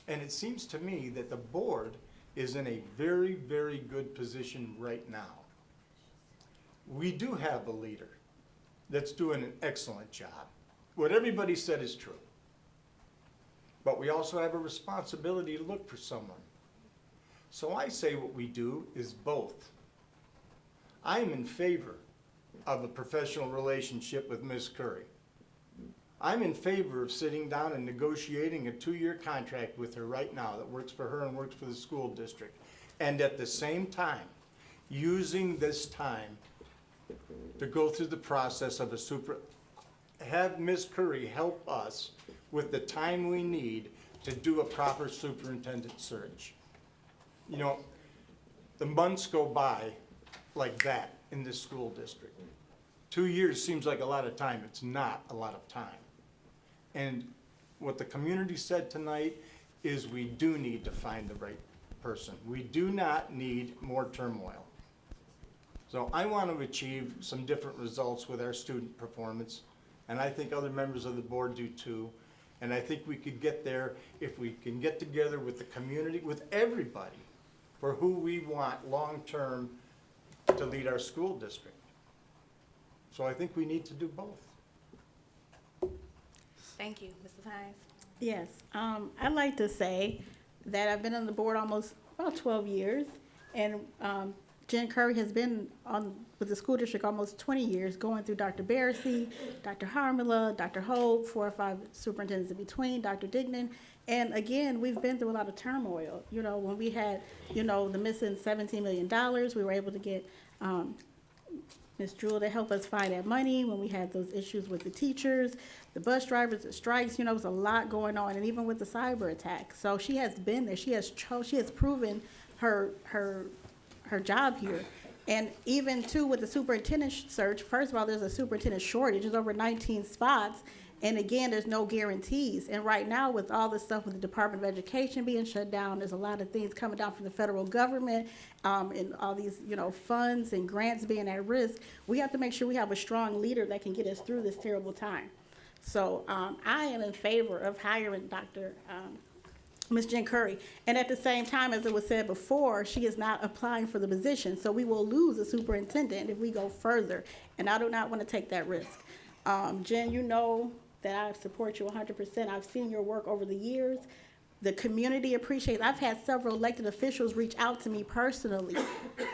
And it seems to me that the board is in a very, very good position right now. We do have a leader that's doing an excellent job. What everybody said is true. But we also have a responsibility to look for someone. So I say what we do is both. I am in favor of a professional relationship with Ms. Curry. I'm in favor of sitting down and negotiating a 2-year contract with her right now that works for her and works for the school district. And at the same time, using this time to go through the process of have Ms. Curry help us with the time we need to do a proper superintendent search. You know, the months go by like that in this school district. 2 years seems like a lot of time. It's not a lot of time. And what the community said tonight is we do need to find the right person. We do not need more turmoil. So I want to achieve some different results with our student performance, and I think other members of the board do too. And I think we could get there if we can get together with the community, with everybody, for who we want long-term to lead our school district. So I think we need to do both. Thank you, Mrs. Hines. Yes, I'd like to say that I've been on the board almost about 12 years, and Jen Curry has been with the school district almost 20 years, going through Dr. Barassi, Dr. Harmala, Dr. Hope, 4 or 5 superintendents in between, Dr. Dignan. And again, we've been through a lot of turmoil. You know, when we had, the missing $17 million, we were able to get Ms. Jewell to help us find that money when we had those issues with the teachers, the bus drivers, the strikes. You know, there was a lot going on, and even with the cyber attack. So she has been there. She has proven her job here. And even too with the superintendent search, first of all, there's a superintendent shortage. There's over 19 spots. And again, there's no guarantees. And right now, with all the stuff with the Department of Education being shut down, there's a lot of things coming down from the federal government, and all these, you know, funds and grants being at risk. We have to make sure we have a strong leader that can get us through this terrible time. So I am in favor of hiring Dr. Ms. Jen Curry. And at the same time, as it was said before, she is not applying for the position. So we will lose a superintendent if we go further. And I do not want to take that risk. Jen, you know that I support you 100%. I've seen your work over the years. The community appreciates. I've had several elected officials reach out to me personally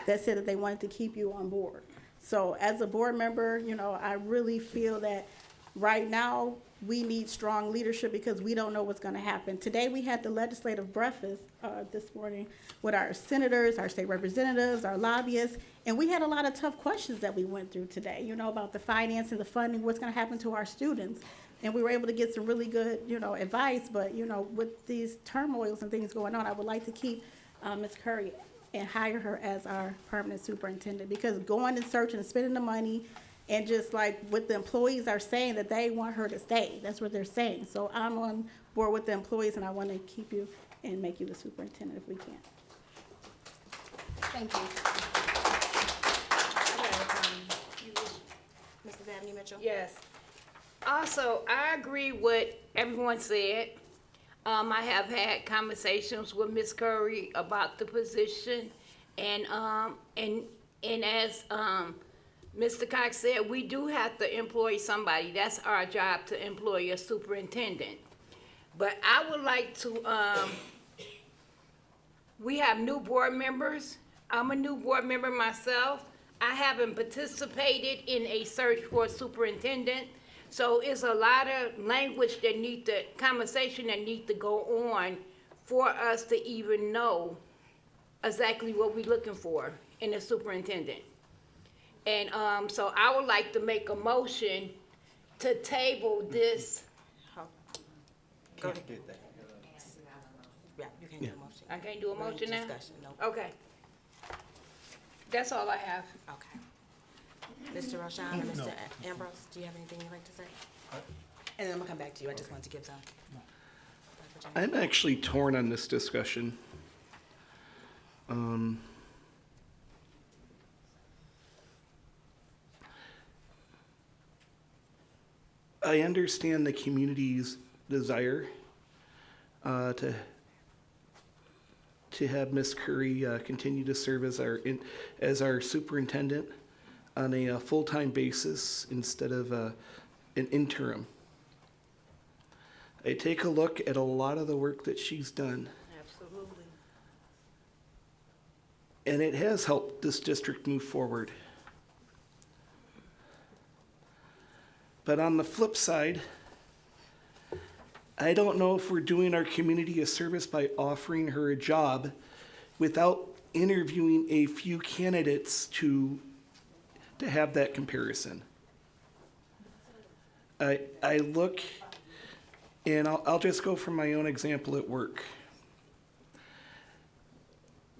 that said that they wanted to keep you on board. So as a board member, you know, I really feel that right now we need strong leadership because we don't know what's going to happen. Today we had the legislative breakfast this morning with our senators, our state representatives, our lobbyists, and we had a lot of tough questions that we went through today, you know, about the financing, the funding, what's going to happen to our students. And we were able to get some really good, you know, advice. But, you know, with these turmoils and things going on, I would like to keep Ms. Curry and hire her as our permanent superintendent, because going and searching and spending the money, and just like what the employees are saying, that they want her to stay. That's what they're saying. So I'm on board with the employees, and I want to keep you and make you the superintendent if we can. Thank you. Mrs. Abney Mitchell? Yes. Also, I agree with everyone said. I have had conversations with Ms. Curry about the position, and as Mr. Cox said, we do have to employ somebody. That's our job, to employ a superintendent. But I would like to, we have new board members. I'm a new board member myself. I haven't participated in a search for a superintendent. So it's a lot of language that conversation that need to go on for us to even know exactly what we're looking for in a superintendent. And so I would like to make a motion to table this. Go ahead. Yeah, you can't do a motion. I can't do a motion now? Discussion, no. Okay. That's all I have. Okay. Mr. Roshan or Mr. Ambrose, do you have anything you'd like to say? And then I'm gonna come back to you. I just wanted to give some. I'm actually torn on this discussion. I understand the community's desire to have Ms. Curry continue to serve as our superintendent on a full-time basis instead of an interim. I take a look at a lot of the work that she's done, Absolutely. and it has helped this district move forward. But on the flip side, I don't know if we're doing our community a service by offering her a job without interviewing a few candidates to have that comparison. I look, and I'll just go from my own example at work.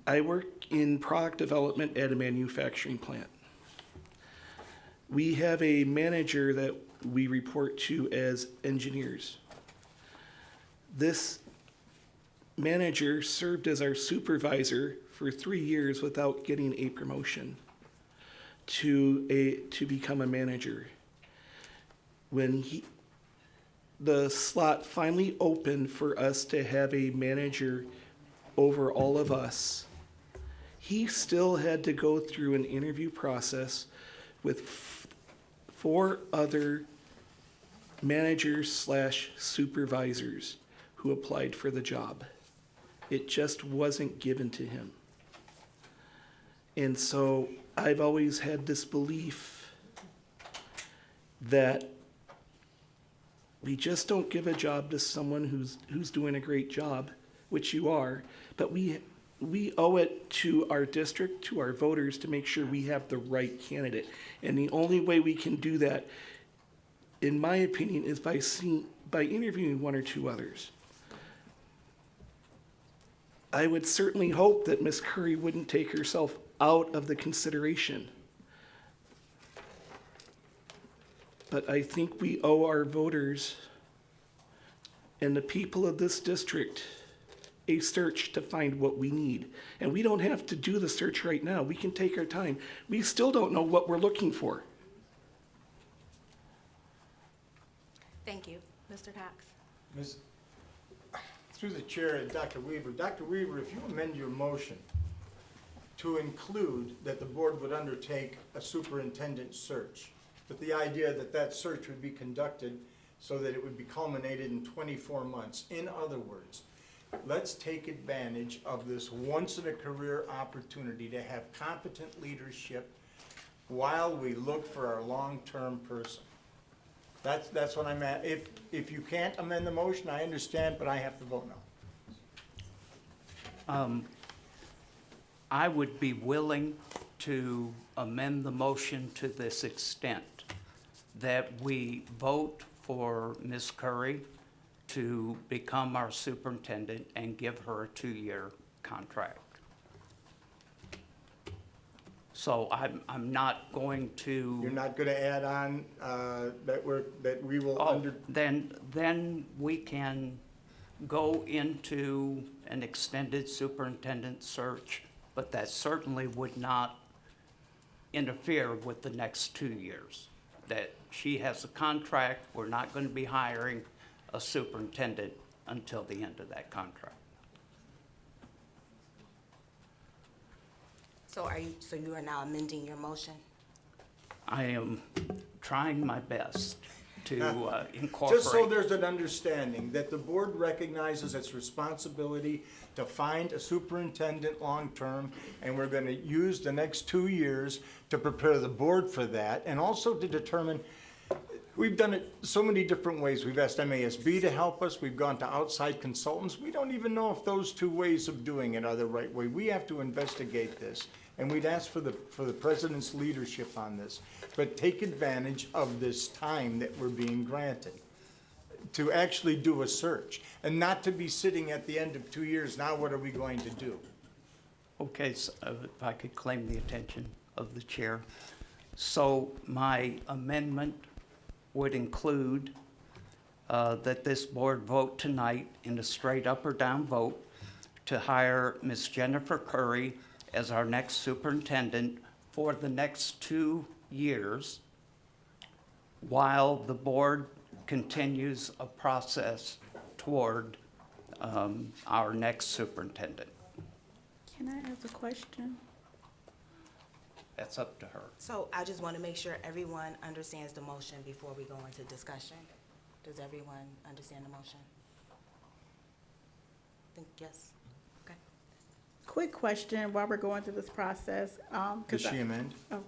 I work in product development at a manufacturing plant. We have a manager that we report to as engineers. This manager served as our supervisor for 3 years without getting a promotion to become a manager. When the slot finally opened for us to have a manager over all of us, he still had to go through an interview process with 4 other managers / supervisors who applied for the job. It just wasn't given to him. And so I've always had this belief that we just don't give a job to someone who's doing a great job, which you are, but we we owe it to our district, to our voters, to make sure we have the right candidate. And the only way we can do that, in my opinion, is by interviewing one or two others. I would certainly hope that Ms. Curry wouldn't take herself out of the consideration. But I think we owe our voters and the people of this district a search to find what we need. And we don't have to do the search right now. We can take our time. We still don't know what we're looking for. Thank you. Mr. Cox? Ms., through the chair, Dr. Weaver. Dr. Weaver, if you amend your motion to include that the board would undertake a superintendent search, with the idea that that search would be conducted so that it would be culminated in 24 months. In other words, let's take advantage of this once-in-a-career opportunity to have competent leadership while we look for our long-term person. That's what I'm at. If you can't amend the motion, I understand, but I have to vote no. I would be willing to amend the motion to this extent, that we vote for Ms. Curry to become our superintendent and give her a 2-year contract. So I'm not going to. You're not going to add on that we will Then we can go into an extended superintendent search, but that certainly would not interfere with the next 2 years. That she has a contract, we're not going to be hiring a superintendent until the end of that contract. So you are now amending your motion? I am trying my best to incorporate. Just so there's an understanding that the board recognizes its responsibility to find a superintendent long-term, and we're going to use the next 2 years to prepare the board for that, and also to determine, we've done it so many different ways. We've asked MASB to help us. We've gone to outside consultants. We don't even know if those 2 ways of doing it are the right way. We have to investigate this, and we'd ask for the president's leadership on this. But take advantage of this time that we're being granted to actually do a search, and not to be sitting at the end of 2 years, now what are we going to do? Okay, so if I could claim the attention of the chair. So my amendment would include that this board vote tonight in a straight up or down vote to hire Ms. Jennifer Curry as our next superintendent for the next 2 years while the board continues a process toward our next superintendent. Can I ask a question? That's up to her. So I just want to make sure everyone understands the motion before we go into discussion. Does everyone understand the motion? Yes. Okay. Quick question while we're going through this process. Did she amend? Oh.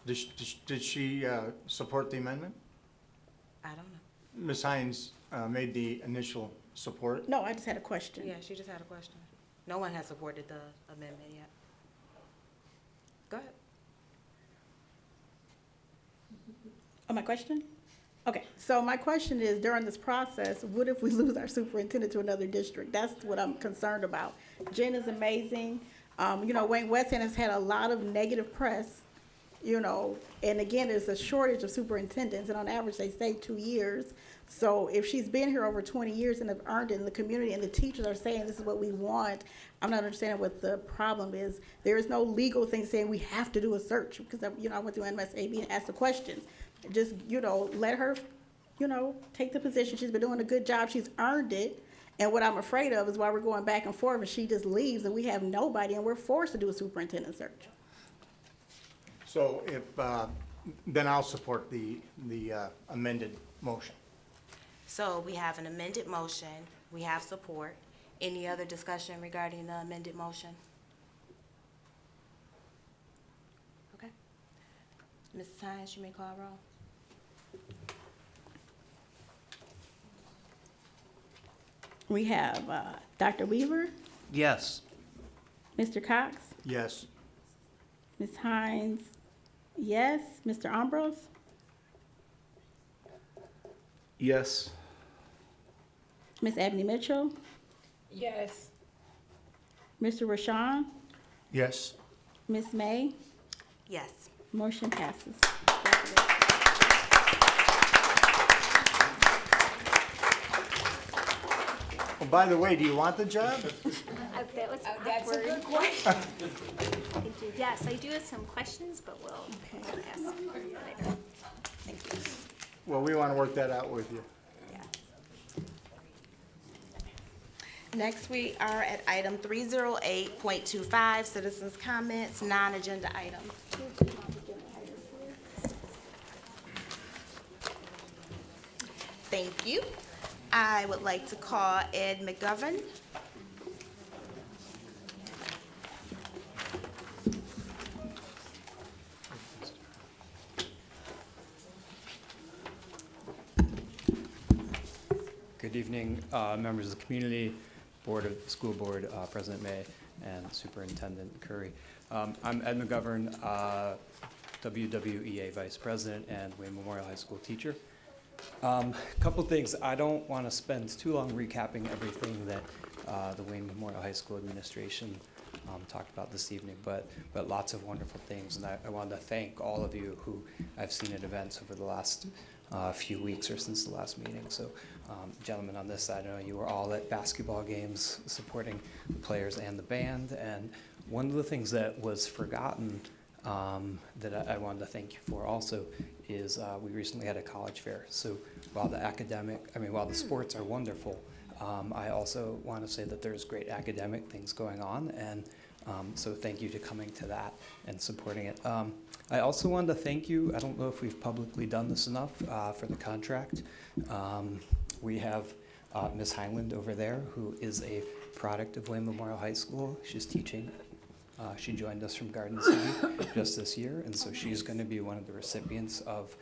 Did she support the amendment? I don't know. Ms. Hines made the initial support. No, I just had a question. Yeah, she just had a question. No one has supported the amendment yet. Go ahead. Oh, my question? Okay, so my question is, during this process, what if we lose our superintendent to another district? That's what I'm concerned about. Jen is amazing. Wayne Wesleyan has had a lot of negative press, and again, there's a shortage of superintendents, and on average, they stay 2 years. So if she's been here over 20 years and have earned it in the community, and the teachers are saying this is what we want, I'm not understanding what the problem is. There is no legal thing saying we have to do a search, because I went through MSAB and asked the questions. Just, let her, take the position. She's been doing a good job. She's earned it. And what I'm afraid of is why we're going back and forth, and she just leaves and we have nobody, and we're forced to do a superintendent search. So then I'll support the amended motion. So we have an amended motion. We have support. Any other discussion regarding the amended motion? Okay. Mrs. Hines, you may call roll. We have Dr. Weaver, Yes. Mr. Cox? Yes. Ms. Hines? Yes. Mr. Ambrose? Yes. Ms. Ebony Mitchell? Yes. Mr. Rashawn? Yes. Ms. May? Yes. Motion passes. Oh, by the way, do you want the job? That was That's a good question. Yes, I do have some questions, but we'll ask later. Thank you. Well, we want to work that out with you. Next, we are at item 308.25, citizens' comments, non-agenda items. Thank you. I would like to call Ed McGovern. Good evening, members of the community, School Board, President May, and Superintendent Curry. I'm Ed McGovern, WWEA Vice President and Wayne Memorial High School teacher. Couple things. I don't want to spend too long recapping everything that the Wayne Memorial High School administration talked about this evening, but lots of wonderful things. And I wanted to thank all of you who I've seen at events over the last few weeks or since the last meeting. So, gentlemen on this side, I know you were all at basketball games supporting the players and the band. And one of the things that was forgotten that I wanted to thank you for also is we recently had a college fair. So while the sports are wonderful, I also want to say that there's great academic things going on, and so thank you to coming to that and supporting it. I also wanted to thank you, I don't know if we've publicly done this enough, for the contract. We have Ms. Highland over there, who is a product of Wayne Memorial High School. She's teaching. She joined us from Garden City just this year, and so she's going to be one of the recipients of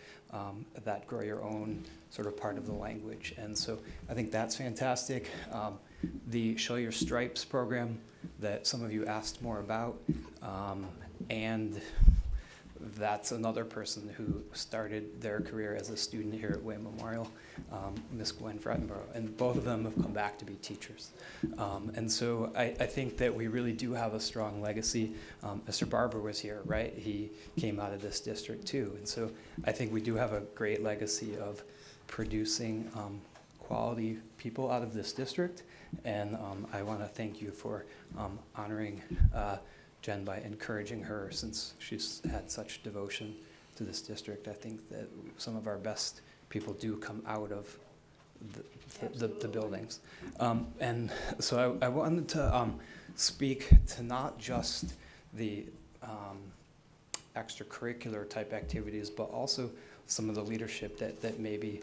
that Grow Your Own sort of part of the language. And so I think that's fantastic. The Show Your Stripes program that some of you asked more about, and that's another person who started their career as a student here at Wayne Memorial, Miss Gwen Frettenborough, and both of them have come back to be teachers. And so I think that we really do have a strong legacy. Mr. Barber was here, right? He came out of this district too. And so I think we do have a great legacy of producing quality people out of this district. And I want to thank you for honoring Jen by encouraging her, since she's had such devotion to this district. I think that some of our best people do come out of the buildings. And so I wanted to speak to not just the extracurricular type activities, but also some of the leadership that maybe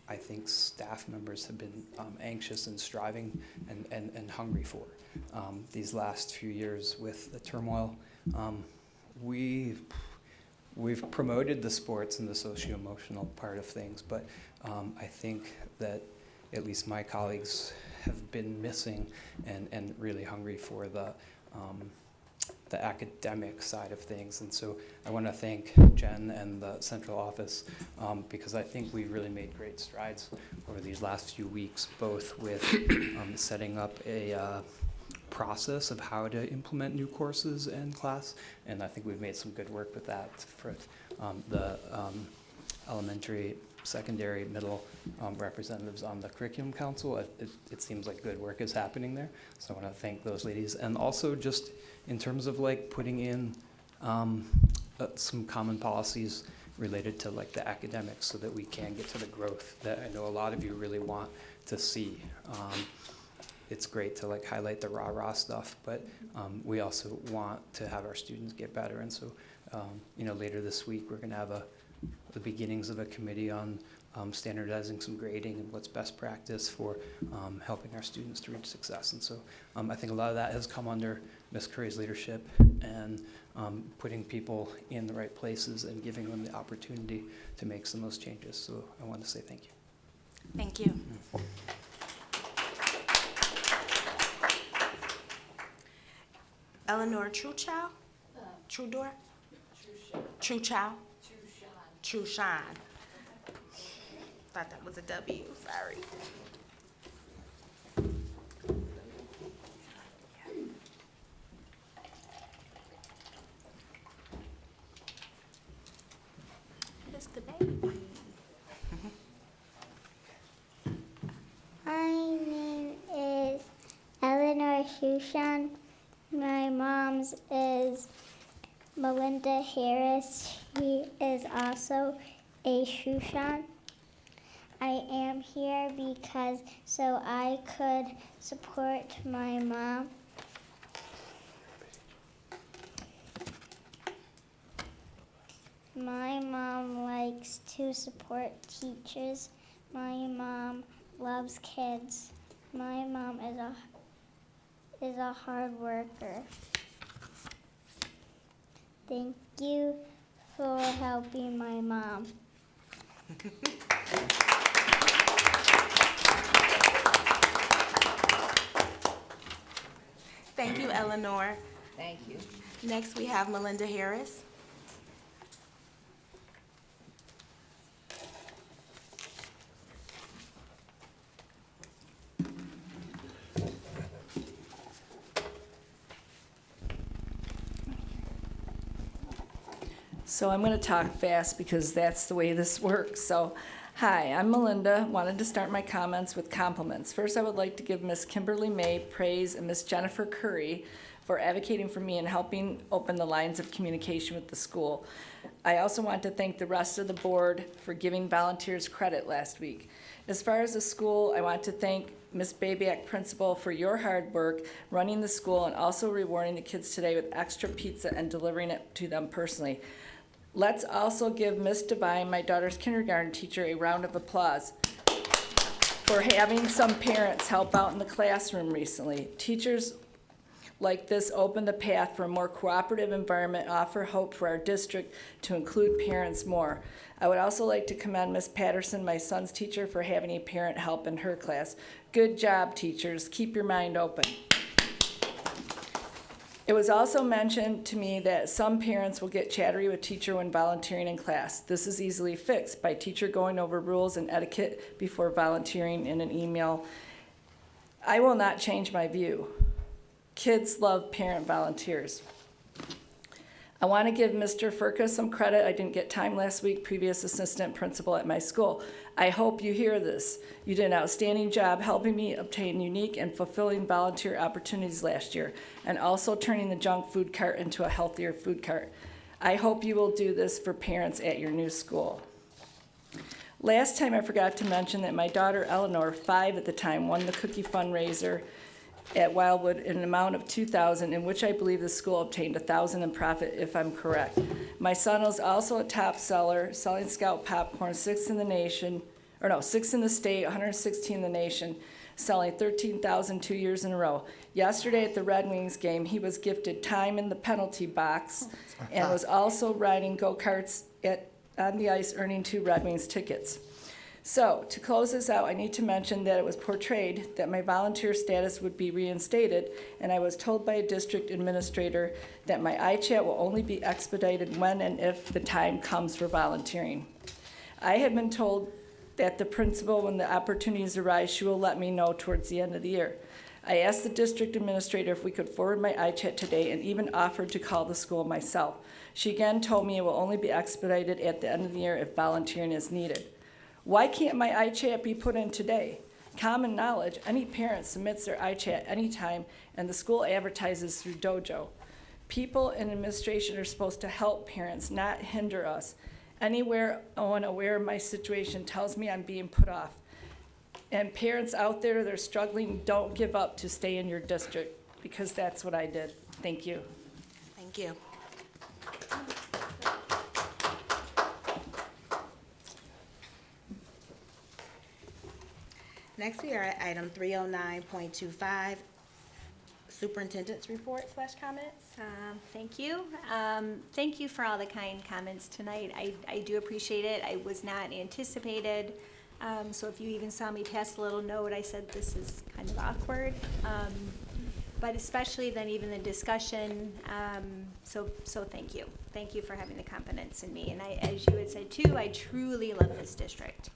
I think staff members have been anxious and striving and hungry for. These last few years with the turmoil, we've promoted the sports and the socio-emotional part of things, but I think that at least my colleagues have been missing and really hungry for the academic side of things. And so I want to thank Jen and the central office because I think we really made great strides over these last few weeks, both with setting up a process of how to implement new courses in class, and I think we've made some good work with that for the elementary, secondary, middle representatives on the curriculum council. It seems like good work is happening there, so I want to thank those ladies. And also just in terms of like putting in some common policies related to like the academics so that we can get to the growth that I know a lot of you really want to see. It's great to like highlight the rah-rah stuff, but we also want to have our students get better. And so, later this week, we're going to have the beginnings of a committee on standardizing some grading and what's best practice for helping our students to reach success. And so I think a lot of that has come under Ms. Curry's leadership and putting people in the right places and giving them the opportunity to make some of those changes. So I want to say thank you. Thank you. Eleanor Truchow? Trudor? Truchow? Trushan. Thought that was a W, sorry. It's the baby. My name is Eleanor Shushan. My mom's is Melinda Harris. She is also a Shushan. I am here because so I could support my mom. My mom likes to support teachers. My mom loves kids. My mom is a hard worker. Thank you for helping my mom. Thank you, Eleanor. Thank you. Next, we have Melinda Harris. So I'm going to talk fast because that's the way this works. So, hi, I'm Melinda. Wanted to start my comments with compliments. First, I would like to give Miss Kimberly May praise and Miss Jennifer Curry for advocating for me and helping open the lines of communication with the school. I also want to thank the rest of the board for giving volunteers credit last week. As far as the school, I want to thank Miss Babiak, principal, for your hard work running the school and also rewarding the kids today with extra pizza and delivering it to them personally. Let's also give Miss Devine, my daughter's kindergarten teacher, a round of applause for having some parents help out in the classroom recently. Teachers like this open the path for a more cooperative environment, offer hope for our district to include parents more. I would also like to commend Miss Patterson, my son's teacher, for having a parent help in her class. Good job, teachers. Keep your mind open. It was also mentioned to me that some parents will get chattery with teacher when volunteering in class. This is easily fixed by teacher going over rules and etiquette before volunteering in an email. I will not change my view. Kids love parent volunteers. I want to give Mr. Furka some credit. I didn't get time last week, previous assistant principal at my school. I hope you hear this. You did an outstanding job helping me obtain unique and fulfilling volunteer opportunities last year, and also turning the junk food cart into a healthier food cart. I hope you will do this for parents at your new school. Last time I forgot to mention that my daughter Eleanor, 5 at the time, won the cookie fundraiser at Wildwood in an amount of $2,000, in which I believe the school obtained $1,000 in profit, if I'm correct. My son is also a top seller, selling Scout popcorn, 6th in the nation, 6th in the state, 116 in the nation, selling 13,000 2 years in a row. Yesterday at the Red Wings game, he was gifted time in the penalty box and was also riding go-karts on the ice, earning 2 Red Wings tickets. So, to close this out, I need to mention that it was portrayed that my volunteer status would be reinstated, and I was told by a district administrator that my iChat will only be expedited when and if the time comes for volunteering. I have been told that the principal, when the opportunities arise, she will let me know towards the end of the year. I asked the district administrator if we could forward my iChat today and even offered to call the school myself. She again told me it will only be expedited at the end of the year if volunteering is needed. Why can't my iChat be put in today? Common knowledge, any parent submits their iChat anytime, and the school advertises through Dojo. People in administration are supposed to help parents, not hinder us. Anywhere unaware of my situation tells me I'm being put off. And parents out there that are struggling, don't give up to stay in your district, because that's what I did. Thank you. Thank you. Next, we are at item 309.25, superintendent's report / comments. Thank you. Thank you for all the kind comments tonight. I do appreciate it. I was not anticipated. So if you even saw me pass a little note, I said this is kind of awkward. but especially then even the discussion. So thank you. Thank you for having the confidence in me. And as you had said too, I truly love this district.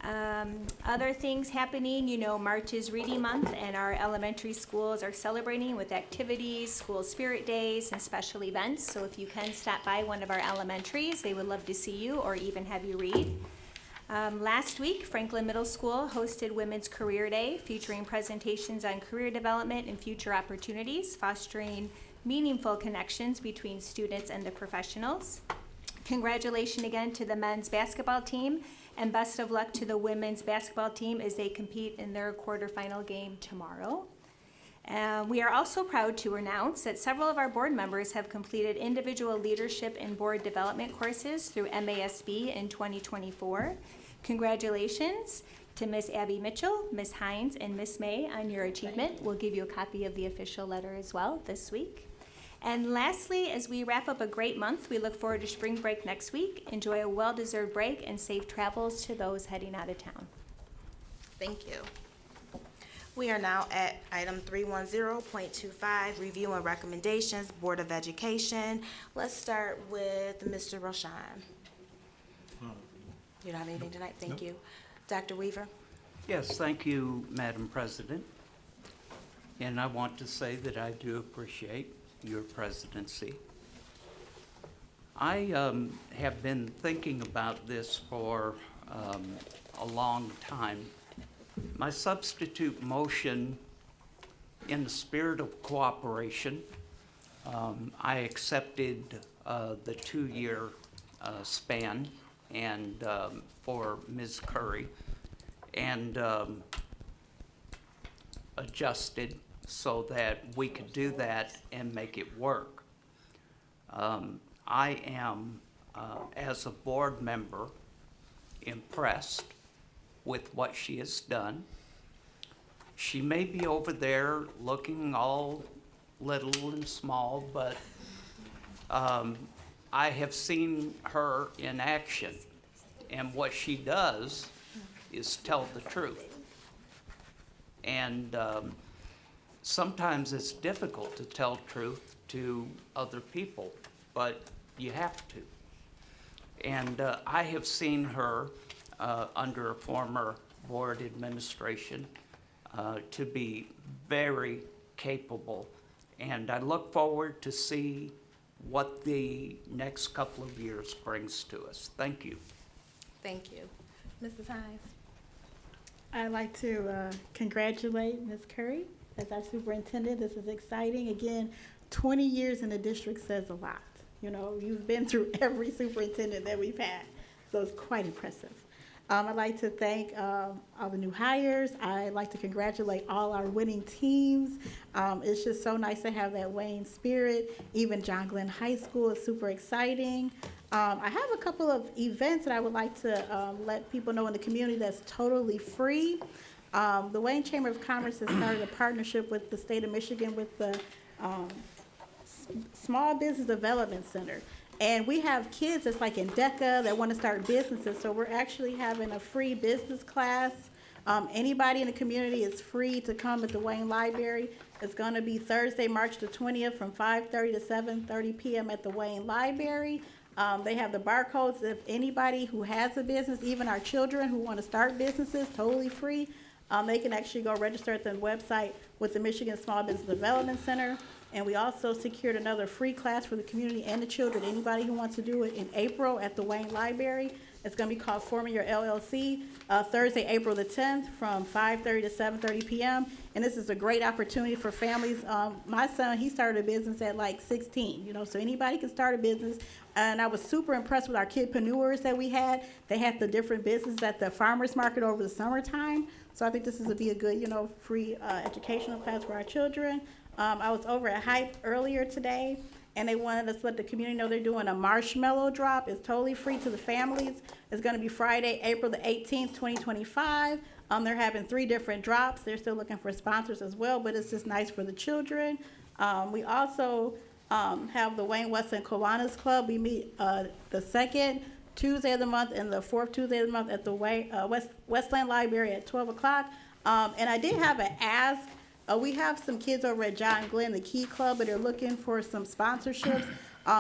Other things happening, March is Reading Month, and our elementary schools are celebrating with activities, school spirit days, and special events. So if you can stop by one of our elementaries, they would love to see you or even have you read. Last week, Franklin Middle School hosted Women's Career Day, featuring presentations on career development and future opportunities, fostering meaningful connections between students and the professionals. Congratulations again to the men's basketball team, and best of luck to the women's basketball team as they compete in their quarterfinal game tomorrow. We are also proud to announce that several of our board members have completed individual leadership and board development courses through MASB in 2024. Congratulations to Ms. Abby Mitchell, Ms. Hines, and Ms. May on your achievement. We'll give you a copy of the official letter as well this week. And lastly, as we wrap up a great month, we look forward to spring break next week. Enjoy a well-deserved break and safe travels to those heading out of town. Thank you. We are now at item 310.25, review and recommendations, Board of Education. Let's start with Mr. Roshan. You don't have anything tonight? Thank you. Dr. Weaver? Yes, thank you, Madam President. And I want to say that I do appreciate your presidency. I have been thinking about this for a long time. My substitute motion, in the spirit of cooperation, I accepted the 2-year span and for Ms. Curry, and adjusted so that we could do that and make it work. I am, as a board member, impressed with what she has done. She may be over there looking all little and small, but I have seen her in action, and what she does is tell the truth. And sometimes it's difficult to tell truth to other people, but you have to. And I have seen her under a former board administration to be very capable. And I look forward to see what the next couple of years brings to us. Thank you. Thank you. Mrs. Hines? I'd like to congratulate Ms. Curry as our superintendent. This is exciting. Again, 20 years in the district says a lot. You've been through every superintendent that we've had, so it's quite impressive. I'd like to thank all the new hires. I'd like to congratulate all our winning teams. It's just so nice to have that Wayne spirit. Even John Glenn High School is super exciting. I have a couple of events that I would like to let people know in the community that's totally free. The Wayne Chamber of Commerce has started a partnership with the state of Michigan with the Small Business Development Center. And we have kids that's like in DECA that want to start businesses. So we're actually having a free business class. Anybody in the community is free to come at the Wayne Library. It's going to be Thursday, March the 20th from 5:30 to 7:30 p.m. at the Wayne Library. They have the barcodes. If anybody who has a business, even our children who want to start businesses, totally free, they can actually go register at the website with the Michigan Small Business Development Center. And we also secured another free class for the community and the children. Anybody who wants to do it in April at the Wayne Library. It's going to be called Forming Your LLC, Thursday, April the 10th from 5:30 to 7:30 p.m. And this is a great opportunity for families. My son, he started a business at like 16, so anybody can start a business. And I was super impressed with our kidpreneurs that we had. They had the different businesses at the farmers market over the summertime. So I think this would be a good, free educational class for our children. I was over at Hype earlier today, and they wanted us to let the community know they're doing a marshmallow drop. It's totally free to the families. It's going to be Friday, April the 18th, 2025. They're having 3 different drops. They're still looking for sponsors as well, but it's just nice for the children. We also have the Wayne Westland Kiwanis Club. We meet the second Tuesday of the month and the fourth Tuesday of the month at the Westland Library at 12 o'clock. And I did have an ask We have some kids over at John Glenn, the Key Club, and they're looking for some sponsorships.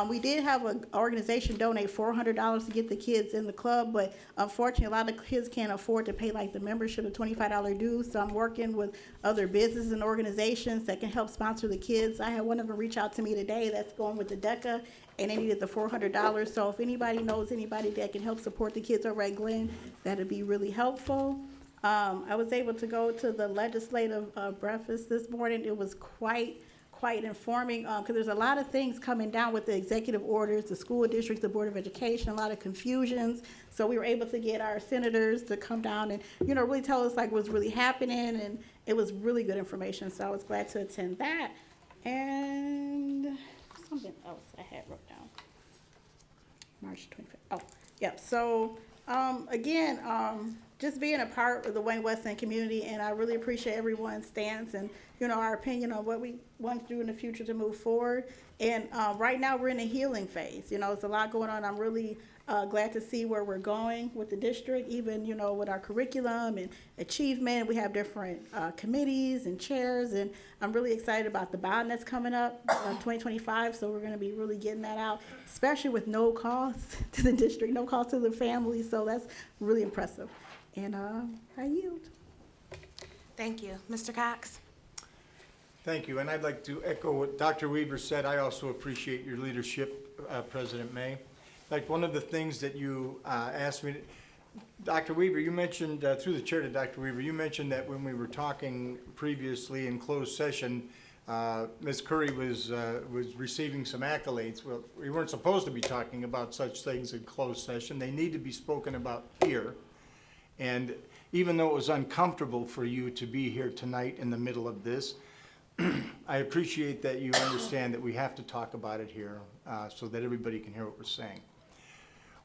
We did have an organization donate $400 to get the kids in the club, but unfortunately, a lot of kids can't afford to pay like the membership, the $25 dues. So I'm working with other businesses and organizations that can help sponsor the kids. I had one of them reach out to me today that's going with the DECA, and they needed the $400. So if anybody knows anybody that can help support the kids over at Glenn, that'd be really helpful. I was able to go to the legislative breakfast this morning. It was quite informing, because there's a lot of things coming down with the executive orders, the school districts, the Board of Education, a lot of confusions. So we were able to get our senators to come down and, really tell us like what's really happening, and it was really good information. So I was glad to attend that. And something else I had wrote down. March 25th. Oh, yep. So again, just being a part of the Wayne Westland community, and I really appreciate everyone's stance and, our opinion on what we want to do in the future to move forward. And right now we're in a healing phase. There's a lot going on. I'm really glad to see where we're going with the district, even, with our curriculum and achievement. We have different committees and chairs, and I'm really excited about the bond that's coming up, 2025. So we're going to be really getting that out, especially with no cost to the district, no cost to the family. So that's really impressive. And I yield. Thank you. Mr. Cox? Thank you, and I'd like to echo what Dr. Weaver said. I also appreciate your leadership, President May. Like one of the things that you asked me, Dr. Weaver, you mentioned, through the chair to Dr. Weaver, you mentioned that when we were talking previously in closed session, Ms. Curry was receiving some accolades. Well, we weren't supposed to be talking about such things in closed session. They need to be spoken about here. And even though it was uncomfortable for you to be here tonight in the middle of this, I appreciate that you understand that we have to talk about it here so that everybody can hear what we're saying.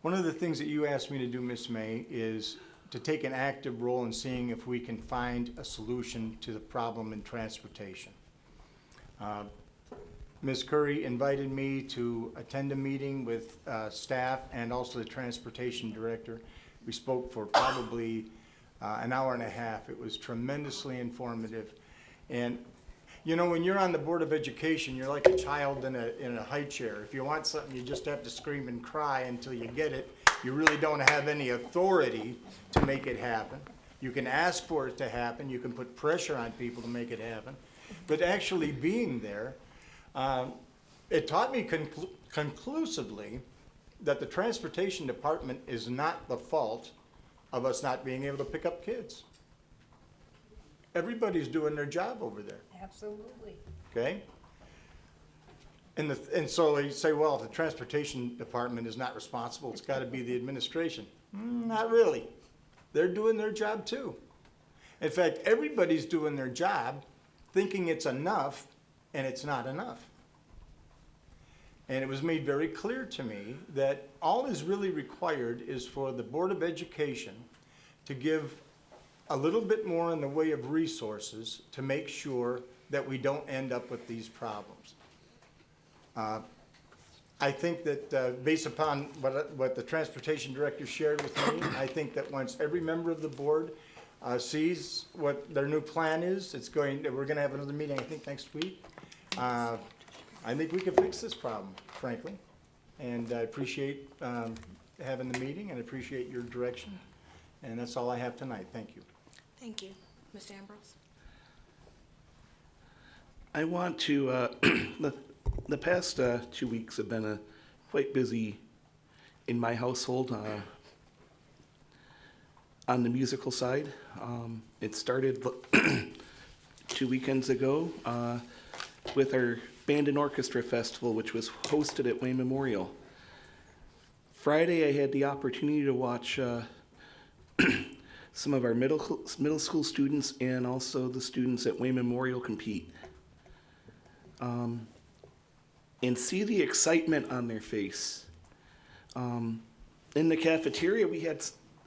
One of the things that you asked me to do, Ms. May, is to take an active role in seeing if we can find a solution to the problem in transportation. Ms. Curry invited me to attend a meeting with staff and also the transportation director. We spoke for probably an hour and a half. It was tremendously informative. And when you're on the Board of Education, you're like a child in a high chair. If you want something, you just have to scream and cry until you get it. You really don't have any authority to make it happen. You can ask for it to happen. You can put pressure on people to make it happen. But actually being there, it taught me conclusively that the transportation department is not the fault of us not being able to pick up kids. Everybody's doing their job over there. Absolutely. Okay? And so you say, well, if the transportation department is not responsible, it's got to be the administration. Not really. They're doing their job too. In fact, everybody's doing their job thinking it's enough, and it's not enough. And it was made very clear to me that all is really required is for the Board of Education to give a little bit more in the way of resources to make sure that we don't end up with these problems. I think that based upon what the transportation director shared with me, I think that once every member of the board sees what their new plan is, we're going to have another meeting, I think, next week. I think we can fix this problem, frankly. And I appreciate having the meeting and appreciate your direction. And that's all I have tonight. Thank you. Thank you. Mr. Ambrose? I want to, the past 2 weeks have been quite busy in my household on the musical side. It started 2 weekends ago with our Band and Orchestra Festival, which was hosted at Wayne Memorial. Friday, I had the opportunity to watch some of our middle school students and also the students at Wayne Memorial compete. And see the excitement on their face. In the cafeteria, we had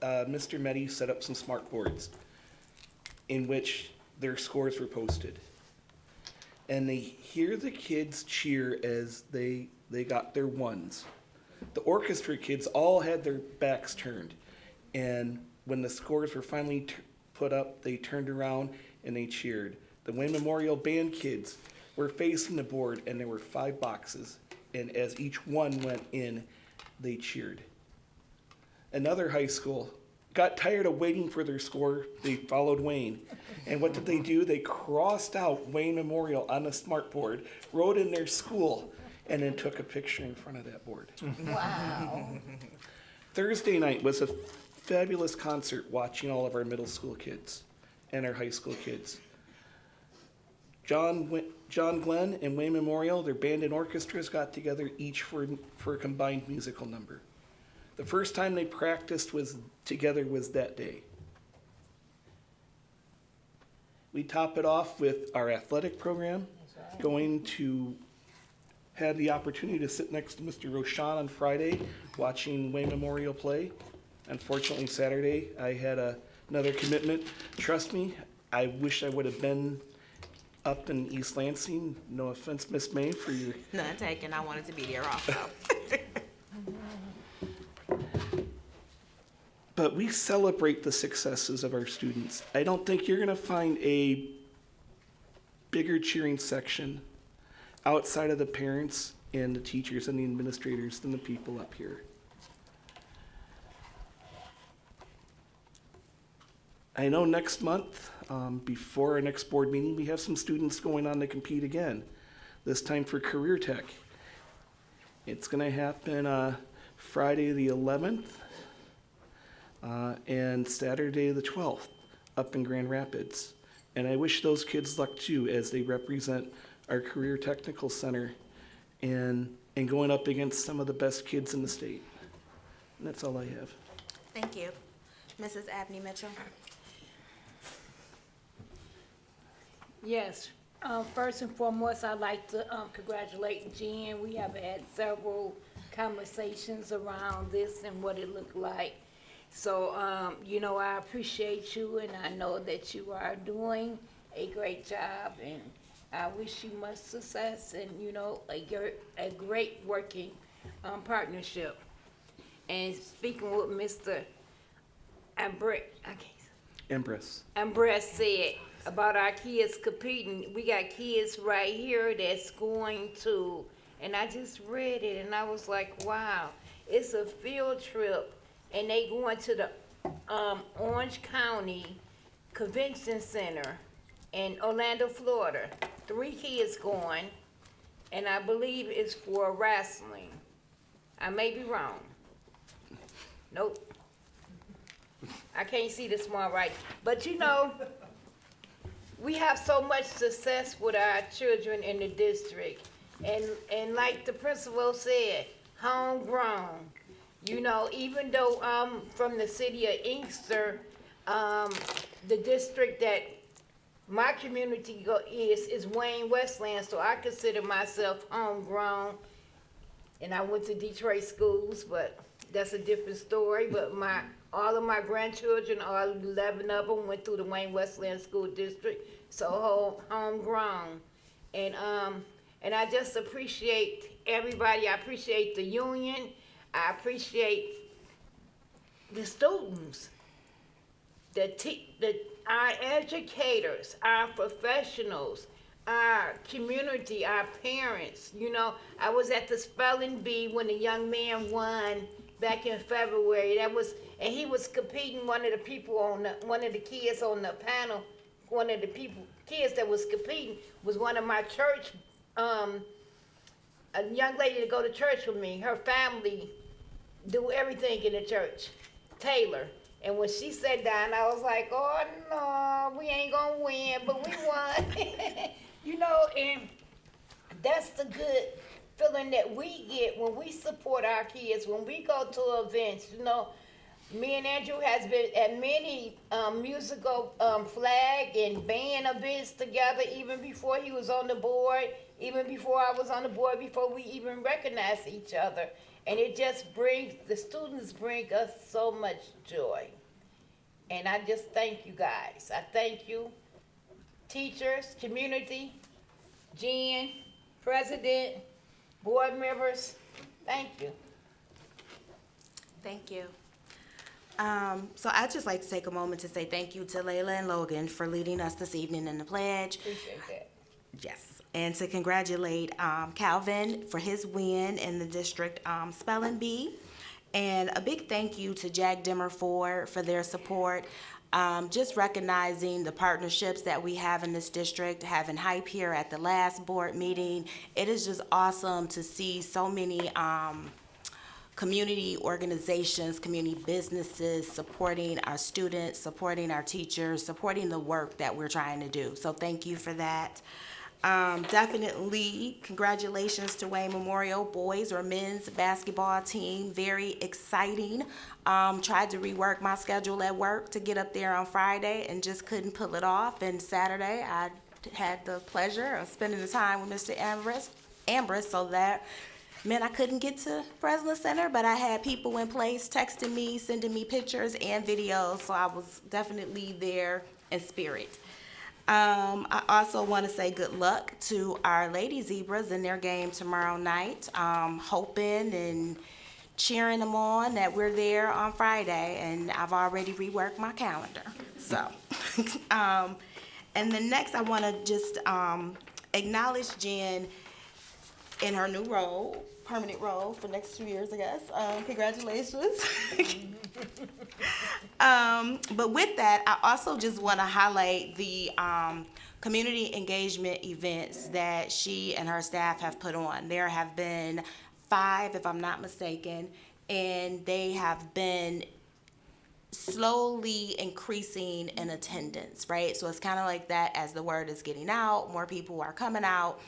Mr. Meddy set up some smart boards in which their scores were posted. And they hear the kids cheer as they got their ones. The orchestra kids all had their backs turned. And when the scores were finally put up, they turned around and they cheered. The Wayne Memorial Band kids were facing the board, and there were 5 boxes. And as each one went in, they cheered. Another high school got tired of waiting for their score. They followed Wayne. And what did they do? They crossed out Wayne Memorial on the smart board, wrote in their school, and then took a picture in front of that board. Wow. Thursday night was a fabulous concert watching all of our middle school kids and our high school kids. John Glenn and Wayne Memorial, their band and orchestras got together each for a combined musical number. The first time they practiced together was that day. We top it off with our athletic program, going to have the opportunity to sit next to Mr. Roshan on Friday, watching Wayne Memorial play. Unfortunately, Saturday, I had another commitment. Trust me, I wish I would have been up in East Lansing. No offense, Miss May, for your... None taken. I wanted to be there also. But we celebrate the successes of our students. I don't think you're going to find a bigger cheering section outside of the parents and the teachers and the administrators than the people up here. I know next month, before our next board meeting, we have some students going on to compete again, this time for Career Tech. It's going to happen Friday the 11th and Saturday the 12th up in Grand Rapids. And I wish those kids luck too as they represent our Career Technical Center and going up against some of the best kids in the state. And that's all I have. Thank you. Mrs. Abney Mitchell. Yes. First and foremost, I'd like to congratulate Jen. We have had several conversations around this and what it looked like. So, I appreciate you, and I know that you are doing a great job, and I wish you much success and, a great working partnership. And speaking with Mr. Ambrose said about our kids competing, we got kids right here that's going to, and I just read it, and I was like, wow, it's a field trip. And they going to the Orange County Convention Center in Orlando, Florida. 3 kids going, and I believe it's for wrestling. I may be wrong. Nope. I can't see the small right. But we have so much success with our children in the district. And like the principal said, homegrown. Even though I'm from the city of Inkster, the district that my community is Wayne Westland, so I consider myself homegrown. And I went to Detroit schools, but that's a different story. But all of my grandchildren, all 11 of them, went through the Wayne Westland School District, so homegrown. And I just appreciate everybody. I appreciate the union. I appreciate the students, our educators, our professionals, our community, our parents. I was at the spelling bee when a young man won back in February. And he was competing. One of the kids on the panel, kids that was competing was one of my church. A young lady to go to church with me. Her family do everything in the church, Taylor. And when she sat down, I was like, oh no, we ain't gonna win, but we won. And that's the good feeling that we get when we support our kids, when we go to events. Me and Andrew has been at many musical flag and band events together, even before he was on the board, even before I was on the board, before we even recognized each other. And it just the students bring us so much joy. And I just thank you guys. I thank you, teachers, community, Jen, president, board members. Thank you. Thank you. So I'd just like to take a moment to say thank you to Layla and Logan for leading us this evening in the pledge. Appreciate that. Yes, and to congratulate Calvin for his win in the district spelling bee. And a big thank you to Jack Dimmer for their support. Just recognizing the partnerships that we have in this district, having Hype here at the last board meeting. It is just awesome to see so many community organizations, community businesses supporting our students, supporting our teachers, supporting the work that we're trying to do. So thank you for that. Definitely congratulations to Wayne Memorial boys or men's basketball team. Very exciting. Tried to rework my schedule at work to get up there on Friday and just couldn't pull it off. And Saturday I had the pleasure of spending the time with Mr. Ambrose, so that meant I couldn't get to Breslin Center, but I had people in place texting me, sending me pictures and videos, so I was definitely there in spirit. I also want to say good luck to our Lady Zebras in their game tomorrow night. Hoping and cheering them on that we're there on Friday, and I've already reworked my calendar. So, and then next I want to just acknowledge Jen in her new role, permanent role for next 2 years, I guess. Congratulations. But with that, I also just want to highlight the community engagement events that she and her staff have put on. There have been 5, if I'm not mistaken, and they have been slowly increasing in attendance, right? So it's kind of like that as the word is getting out, more people are coming out.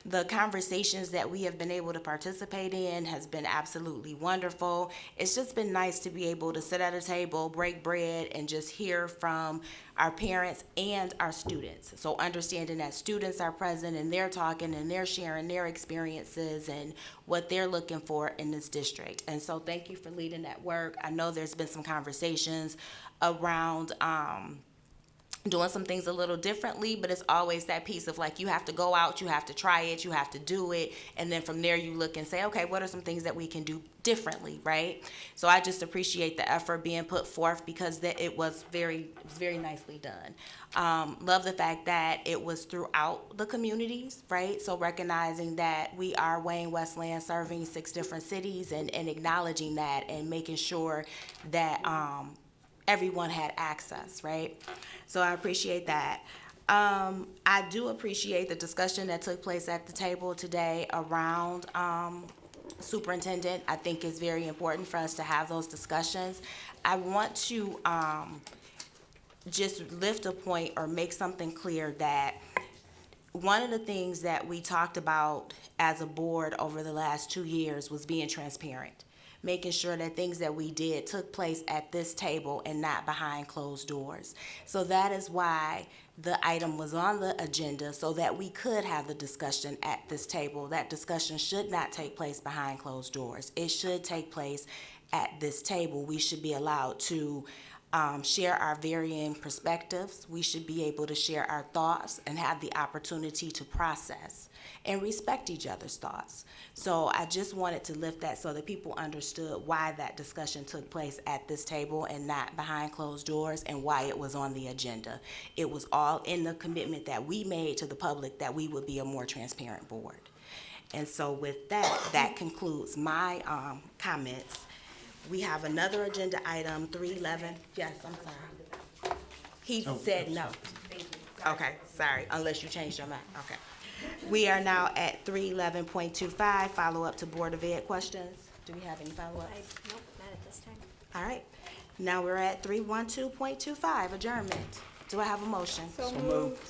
The conversations that we have been able to participate in has been absolutely wonderful. It's just been nice to be able to sit at a table, break bread, and just hear from our parents and our students. So understanding that students are present and they're talking and they're sharing their experiences and what they're looking for in this district. And so thank you for leading that work. I know there's been some conversations around doing some things a little differently, but it's always that piece of like, you have to go out, you have to try it, you have to do it, and then from there you look and say, okay, what are some things that we can do differently, right? So I just appreciate the effort being put forth because it was very nicely done. Love the fact that it was throughout the communities, right? So recognizing that we are Wayne Westland serving 6 different cities and acknowledging that and making sure that everyone had access, right? So I appreciate that. I do appreciate the discussion that took place at the table today around superintendent. I think it's very important for us to have those discussions. I want to just lift a point or make something clear that one of the things that we talked about as a board over the last 2 years was being transparent, making sure that things that we did took place at this table and not behind closed doors. So that is why the item was on the agenda, so that we could have the discussion at this table. That discussion should not take place behind closed doors. It should take place at this table. We should be allowed to share our varying perspectives. We should be able to share our thoughts and have the opportunity to process and respect each other's thoughts. So I just wanted to lift that so that people understood why that discussion took place at this table and not behind closed doors, and why it was on the agenda. It was all in the commitment that we made to the public that we would be a more transparent board. And so with that, that concludes my comments. We have another agenda item, 311. Yes, I'm sorry. He said no. Okay, sorry, unless you changed your mind. Okay. We are now at 311.25, follow-up to Board of Ed questions. Do we have any follow-ups? Nope, not at this time. All right. Now we're at 312.25, adjournment. Do I have a motion? So moved.